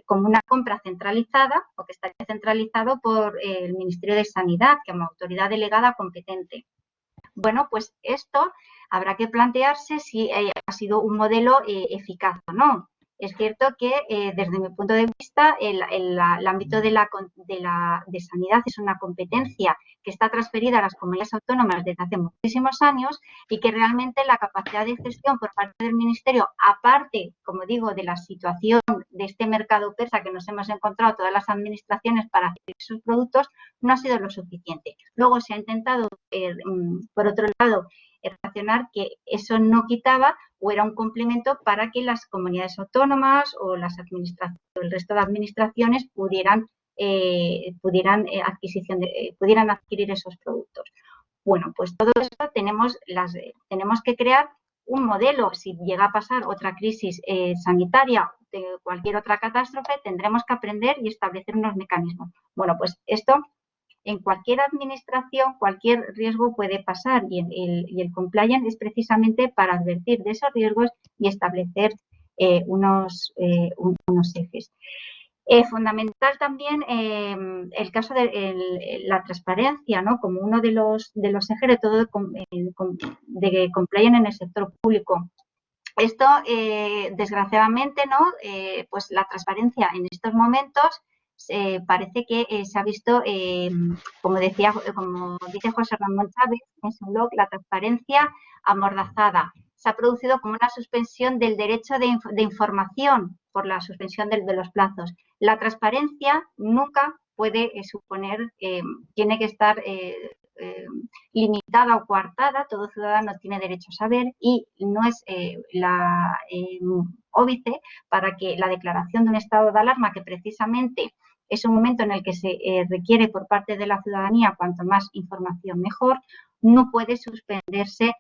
como una compra centralizada o que estaría centralizado por el Ministerio de Sanidad como autoridad delegada competente. Bueno, pues esto habrá que plantearse si ha sido un modelo eficaz o no. Es cierto que desde mi punto de vista el ámbito de sanidad es una competencia que está transferida a las comunidades autónomas desde hace muchísimos años y que realmente la capacidad de gestión por parte del Ministerio, aparte, como digo, de la situación de este mercado persa que nos hemos encontrado todas las administraciones para adquirir sus productos, no ha sido lo suficiente. Luego se ha intentado, por otro lado, relacionar que eso no quitaba o era un complemento para que las comunidades autónomas o el resto de administraciones pudieran adquirir esos productos. Bueno, pues todo esto tenemos que crear un modelo. Si llega a pasar otra crisis sanitaria, de cualquier otra catástrofe, tendremos que aprender y establecer unos mecanismos. Bueno, pues esto en cualquier administración, cualquier riesgo puede pasar y el compliance es precisamente para advertir de esos riesgos y establecer unos ejes. Fundamental también el caso de la transparencia, ¿no? Como uno de los ejes de todo de compliance en el sector público. Esto, desgraciadamente, ¿no? Pues la transparencia en estos momentos parece que se ha visto, como dice José Ramón Chávez en su blog, la transparencia amordazada. Se ha producido como una suspensión del derecho de información por la suspensión de los plazos. La transparencia nunca puede suponer, tiene que estar limitada o coartada. Todo ciudadano tiene derecho a saber y no es óbice para que la declaración de un estado de alarma, que precisamente es un momento en el que se requiere por parte de la ciudadanía cuanto más información mejor, no puede suspenderse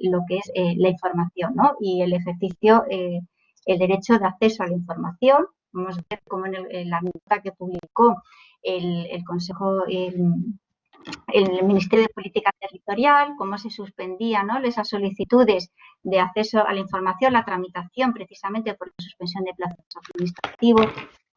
lo que es la información, ¿no? Y el ejercicio, el derecho de acceso a la información. Vamos a ver cómo en la nota que publicó el Consejo, el Ministerio de Política Territorial, cómo se suspendían, ¿no? Esas solicitudes de acceso a la información, la tramitación precisamente por la suspensión de plazos administrativos,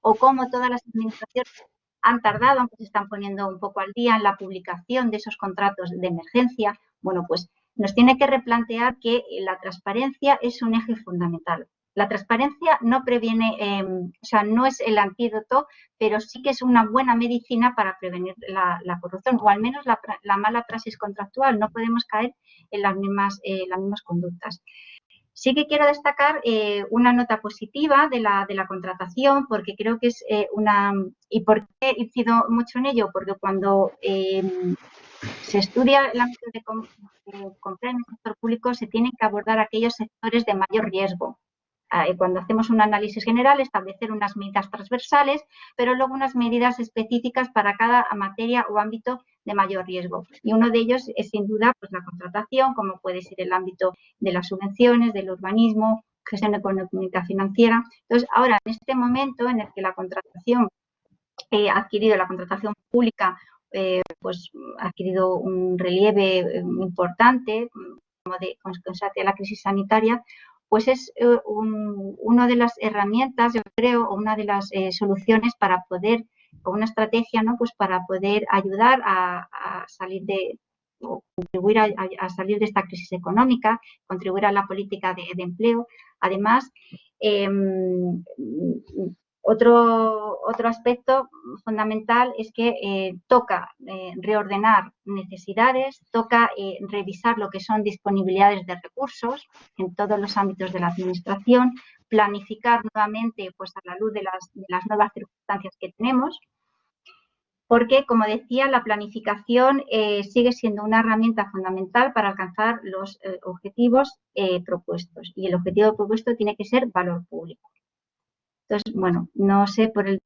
o cómo todas las administraciones han tardado, aunque se están poniendo un poco al día en la publicación de esos contratos de emergencia. Bueno, pues nos tiene que replantear que la transparencia es un eje fundamental. La transparencia no previene, o sea, no es el antídoto, pero sí que es una buena medicina para prevenir la corrupción, o al menos la mala praxis contractual. No podemos caer en las mismas conductas. Sí que quiero destacar una nota positiva de la contratación, porque creo que es ¿Y por qué incido mucho en ello? Porque cuando se estudia el ámbito de compra en el sector público, se tienen que abordar aquellos sectores de mayor riesgo. Cuando hacemos un análisis general, establecer unas medidas transversales, pero luego unas medidas específicas para cada materia o ámbito de mayor riesgo. Y uno de ellos es, sin duda, pues la contratación, como puede ser el ámbito de las subvenciones, del urbanismo, gestión económica financiera. Entonces, ahora, en este momento en el que la contratación ha adquirido, la contratación pública, pues ha adquirido un relieve importante, como consecuencia la crisis sanitaria, pues es una de las herramientas, yo creo, o una de las soluciones para poder, o una estrategia, ¿no? Pues para poder ayudar a salir o contribuir a salir de esta crisis económica, contribuir a la política de empleo. Además, Otro aspecto fundamental es que toca reordenar necesidades, toca revisar lo que son disponibilidades de recursos en todos los ámbitos de la administración, planificar nuevamente pues, a la luz de las nuevas circunstancias que tenemos, porque, como decía, la planificación sigue siendo una herramienta fundamental para alcanzar los objetivos propuestos, y el objetivo propuesto tiene que ser valor público. Entonces, bueno, no sé por el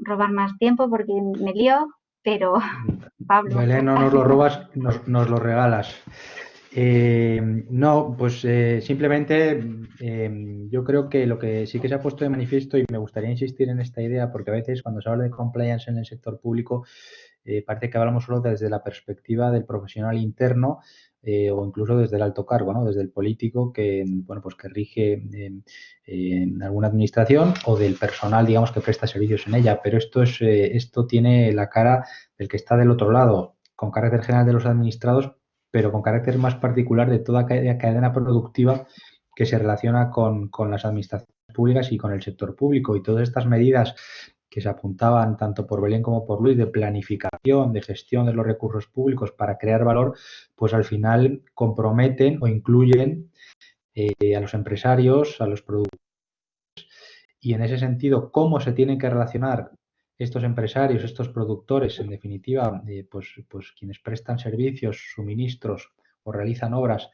robar más tiempo porque me lío, pero Pablo. Belén, no nos lo robas, nos lo regalas. No, pues simplemente yo creo que lo que sí que se ha puesto de manifiesto, y me gustaría insistir en esta idea, porque a veces cuando se habla de compliance en el sector público, parece que hablamos solo desde la perspectiva del profesional interno o incluso desde el alto cargo, ¿no? Desde el político que, bueno, pues que rige en alguna administración o del personal, digamos, que presta servicios en ella. Pero esto tiene la cara del que está del otro lado, con carácter general de los administrados, pero con carácter más particular de toda cadena productiva que se relaciona con las administraciones públicas y con el sector público. Y todas estas medidas que se apuntaban tanto por Belén como por Luis de planificación, de gestión de los recursos públicos para crear valor, pues al final comprometen o incluyen a los empresarios, a los productores. Y en ese sentido, cómo se tienen que relacionar estos empresarios, estos productores, en definitiva, pues quienes prestan servicios, suministros o realizan obras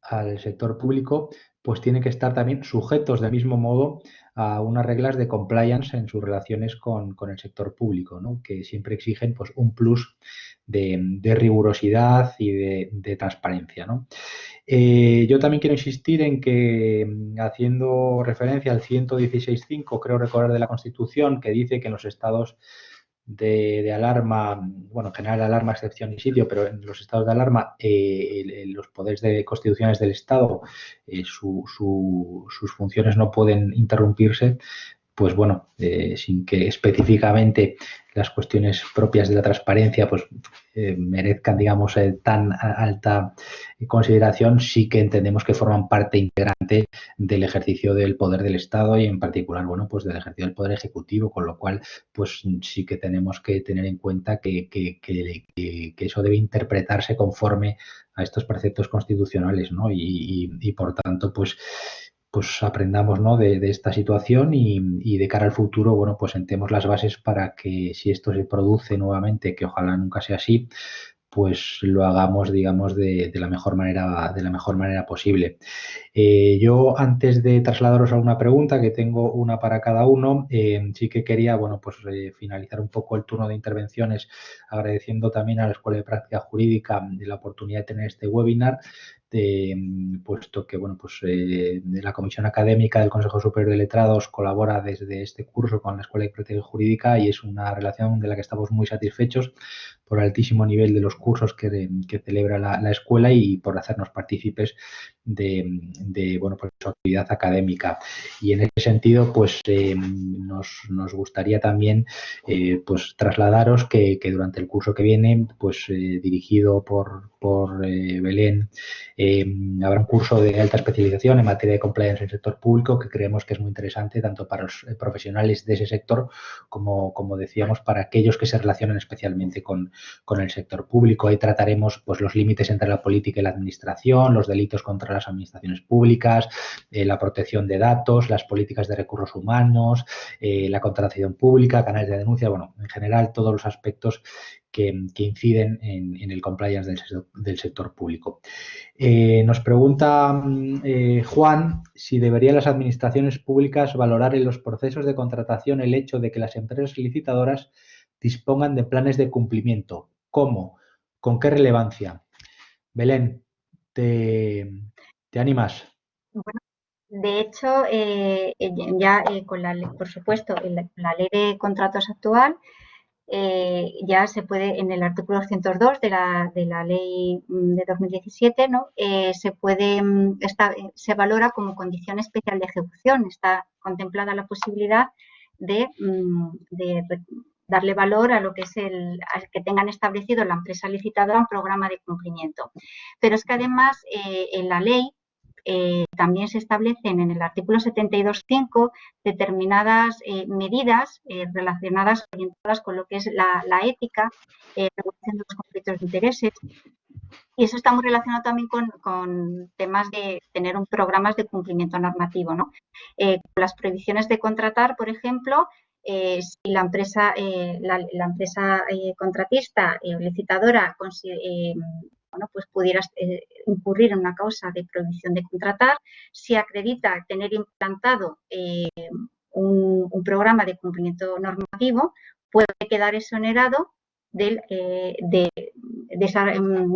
al sector público, pues tienen que estar también sujetos del mismo modo a unas reglas de compliance en sus relaciones con el sector público, ¿no? Que siempre exigen pues, un plus de rigurosidad y de transparencia, ¿no? Yo también quiero insistir en que, haciendo referencia al 116.5, creo recordar, de la Constitución, que dice que en los estados de alarma, bueno, en general alarma, excepción y sitio, pero en los estados de alarma, los poderes constitucionales del Estado, sus funciones no pueden interrumpirse, pues bueno, sin que específicamente las cuestiones propias de la transparencia pues merezcan, digamos, tan alta consideración, sí que entendemos que forman parte integrante del ejercicio del poder del Estado y en particular, bueno, pues del ejercicio del poder ejecutivo, con lo cual, pues sí que tenemos que tener en cuenta que eso debe interpretarse conforme a estos preceptos constitucionales, ¿no? Y por tanto, pues aprendamos, ¿no? de esta situación y de cara al futuro, bueno, pues sentemos las bases para que si esto se produce nuevamente, que ojalá nunca sea así, pues lo hagamos, digamos, de la mejor manera posible. Yo, antes de trasladaros alguna pregunta, que tengo una para cada uno, sí que quería, bueno, pues finalizar un poco el turno de intervenciones agradeciendo también a la Escuela de Práctica Jurídica la oportunidad de tener este webinar, puesto que, bueno, pues la Comisión Académica del Consejo Superior de Letrados colabora desde este curso con la Escuela de Práctica Jurídica y es una relación de la que estamos muy satisfechos por el altísimo nivel de los cursos que celebra la escuela y por hacernos partícipes de bueno, pues su actividad académica. Y en ese sentido, pues nos gustaría también pues trasladaros que durante el curso que viene, pues dirigido por Belén, habrá un curso de alta especialización en materia de compliance en el sector público que creemos que es muy interesante tanto para los profesionales de ese sector como decíamos, para aquellos que se relacionan especialmente con el sector público. Ahí trataremos pues, los límites entre la política y la administración, los delitos contra las administraciones públicas, la protección de datos, las políticas de recursos humanos, la contratación pública, canales de denuncia, bueno, en general todos los aspectos que inciden en el compliance del sector público. Nos pregunta Juan si deberían las administraciones públicas valorar en los procesos de contratación el hecho de que las empresas licitadoras dispongan de planes de cumplimiento. ¿Cómo? ¿Con qué relevancia? Belén, ¿te animas? Bueno, de hecho, ya por supuesto, la ley de contratos actual ya se puede, en el artículo 202 de la ley de 2017, ¿no? Se valora como condición especial de ejecución. Está contemplada la posibilidad de darle valor a lo que es al que tengan establecido la empresa licitadora un programa de cumplimiento. Pero es que además en la ley también se establecen en el artículo 72.5 determinadas medidas relacionadas, orientadas con lo que es la ética, regulación de los conflictos de intereses. Y eso está muy relacionado también con temas de tener programas de cumplimiento normativo, ¿no? Las prohibiciones de contratar, por ejemplo, si la empresa, la empresa contratista o licitadora bueno, pues pudiera incurrir en una causa de prohibición de contratar, si acredita tener implantado un programa de cumplimiento normativo, puede quedar exonerado de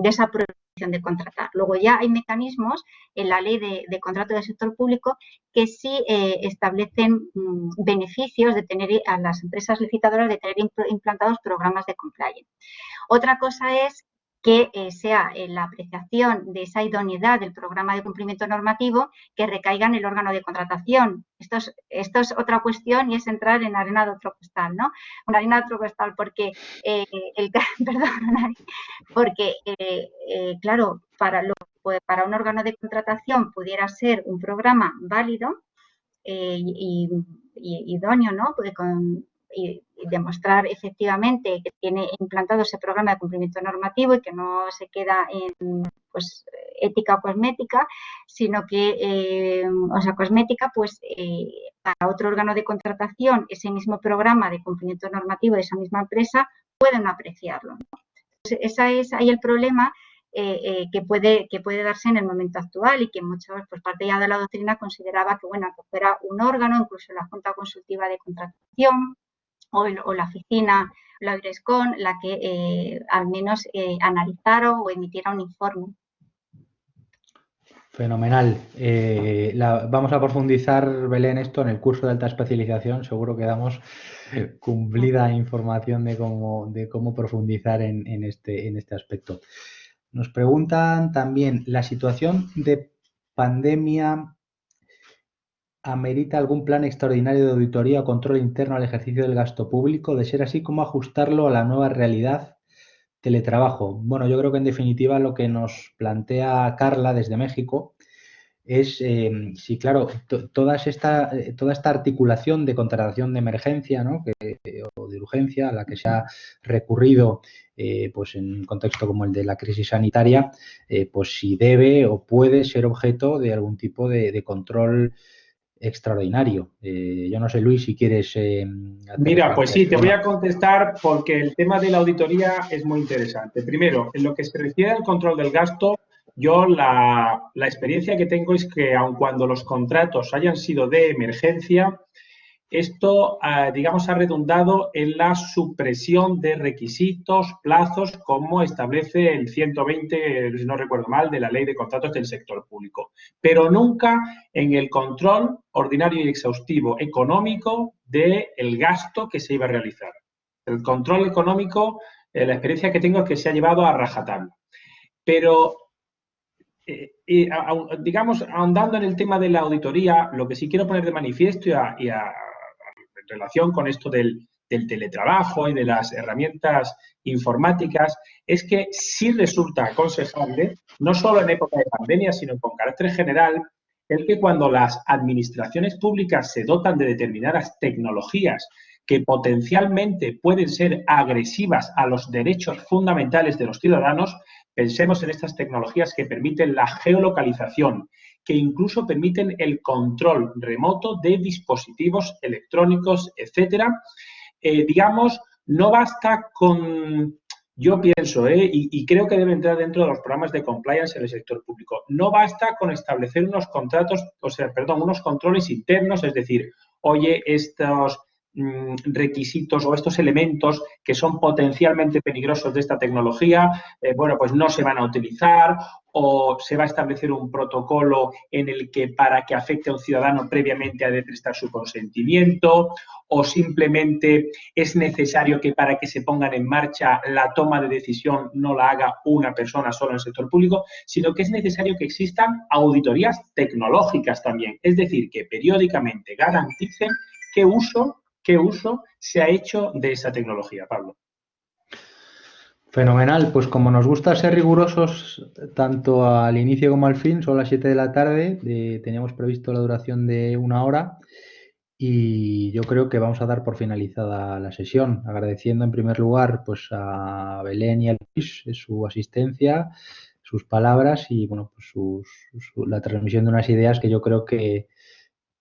esa prohibición de contratar. Luego ya hay mecanismos en la ley de contrato del sector público que sí establecen beneficios de tener a las empresas licitadoras de tener implantados programas de compliance. Otra cosa es que sea la apreciación de esa idoneidad del programa de cumplimiento normativo que recaiga en el órgano de contratación. Esto es otra cuestión y es entrar en arena de otro costal, ¿no? Una arena de otro costal porque, claro, para un órgano de contratación pudiera ser un programa válido y idóneo, ¿no? Y demostrar efectivamente que tiene implantado ese programa de cumplimiento normativo y que no se queda en pues, ética o cosmética, sino que, cosmética, pues para otro órgano de contratación, ese mismo programa de cumplimiento normativo de esa misma empresa pueden apreciarlo, ¿no? Entonces, ese es ahí el problema que puede darse en el momento actual y que muchas pues parte ya de la doctrina consideraba que, bueno, que fuera un órgano, incluso la Junta Consultiva de Contratación, o la oficina, la Eurescon, la que al menos analizara o emitiera un informe. Fenomenal. Vamos a profundizar, Belén, esto en el curso de alta especialización. Seguro que damos cumplida información de cómo profundizar en este aspecto. Nos preguntan también, ¿la situación de pandemia amerita algún plan extraordinario de auditoría o control interno al ejercicio del gasto público? De ser así, ¿cómo ajustarlo a la nueva realidad teletrabajo? Bueno, yo creo que en definitiva lo que nos plantea Carla desde México es, sí, claro, toda esta articulación de contratación de emergencia, ¿no? O de urgencia a la que se ha recurrido pues en un contexto como el de la crisis sanitaria, pues si debe o puede ser objeto de algún tipo de control extraordinario. Yo no sé, Luis, si quieres Mira, pues sí, te voy a contestar porque el tema de la auditoría es muy interesante. Primero, en lo que se refiere al control del gasto, yo la experiencia que tengo es que aun cuando los contratos hayan sido de emergencia, esto, digamos, ha redundado en la supresión de requisitos, plazos, como establece el 120, si no recuerdo mal, de la Ley de Contratos del Sector Público, pero nunca en el control ordinario y exhaustivo económico del gasto que se iba a realizar. El control económico, la experiencia que tengo es que se ha llevado a rajatabla. Pero digamos, ahondando en el tema de la auditoría, lo que sí quiero poner de manifiesto en relación con esto del teletrabajo y de las herramientas informáticas, es que sí resulta aconsejable, no solo en época de pandemia, sino con carácter general, el que cuando las administraciones públicas se dotan de determinadas tecnologías que potencialmente pueden ser agresivas a los derechos fundamentales de los ciudadanos, pensemos en estas tecnologías que permiten la geolocalización, que incluso permiten el control remoto de dispositivos electrónicos, etcétera. Digamos, no basta con, yo pienso, y creo que debe entrar dentro de los programas de compliance en el sector público, no basta con establecer unos unos controles internos, es decir, oye, estos requisitos o estos elementos que son potencialmente peligrosos de esta tecnología, bueno, pues no se van a utilizar, o se va a establecer un protocolo en el que para que afecte a un ciudadano previamente ha de prestar su consentimiento, o simplemente es necesario que para que se pongan en marcha la toma de decisión no la haga una persona solo en el sector público, sino que es necesario que existan auditorías tecnológicas también, es decir, que periódicamente garanticen qué uso se ha hecho de esa tecnología, Pablo. Fenomenal, pues como nos gusta ser rigurosos tanto al inicio como al fin, son las 7 de la tarde, teníamos previsto la duración de 1 hora y yo creo que vamos a dar por finalizada la sesión, agradeciendo en primer lugar pues a Belén y a Luis su asistencia, sus palabras y bueno, pues la transmisión de unas ideas que yo creo que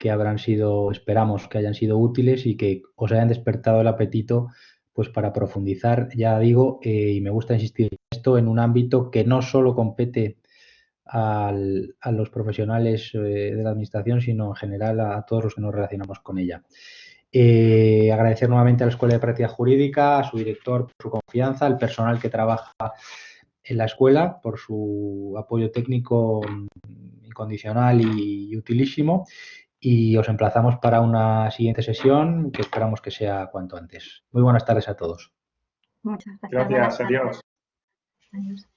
habrán sido, esperamos que hayan sido útiles y que os hayan despertado el apetito pues para profundizar, ya digo, y me gusta insistir en esto, en un ámbito que no solo compete a los profesionales de la administración, sino en general a todos los que nos relacionamos con ella. Agradecer nuevamente a la Escuela de Práctica Jurídica, a su director por su confianza, al personal que trabaja en la escuela por su apoyo técnico incondicional y utilísimo. Y os emplazamos para una siguiente sesión que esperamos que sea cuanto antes. Muy buenas tardes a todos. Muchas gracias. Gracias, adiós. Adiós.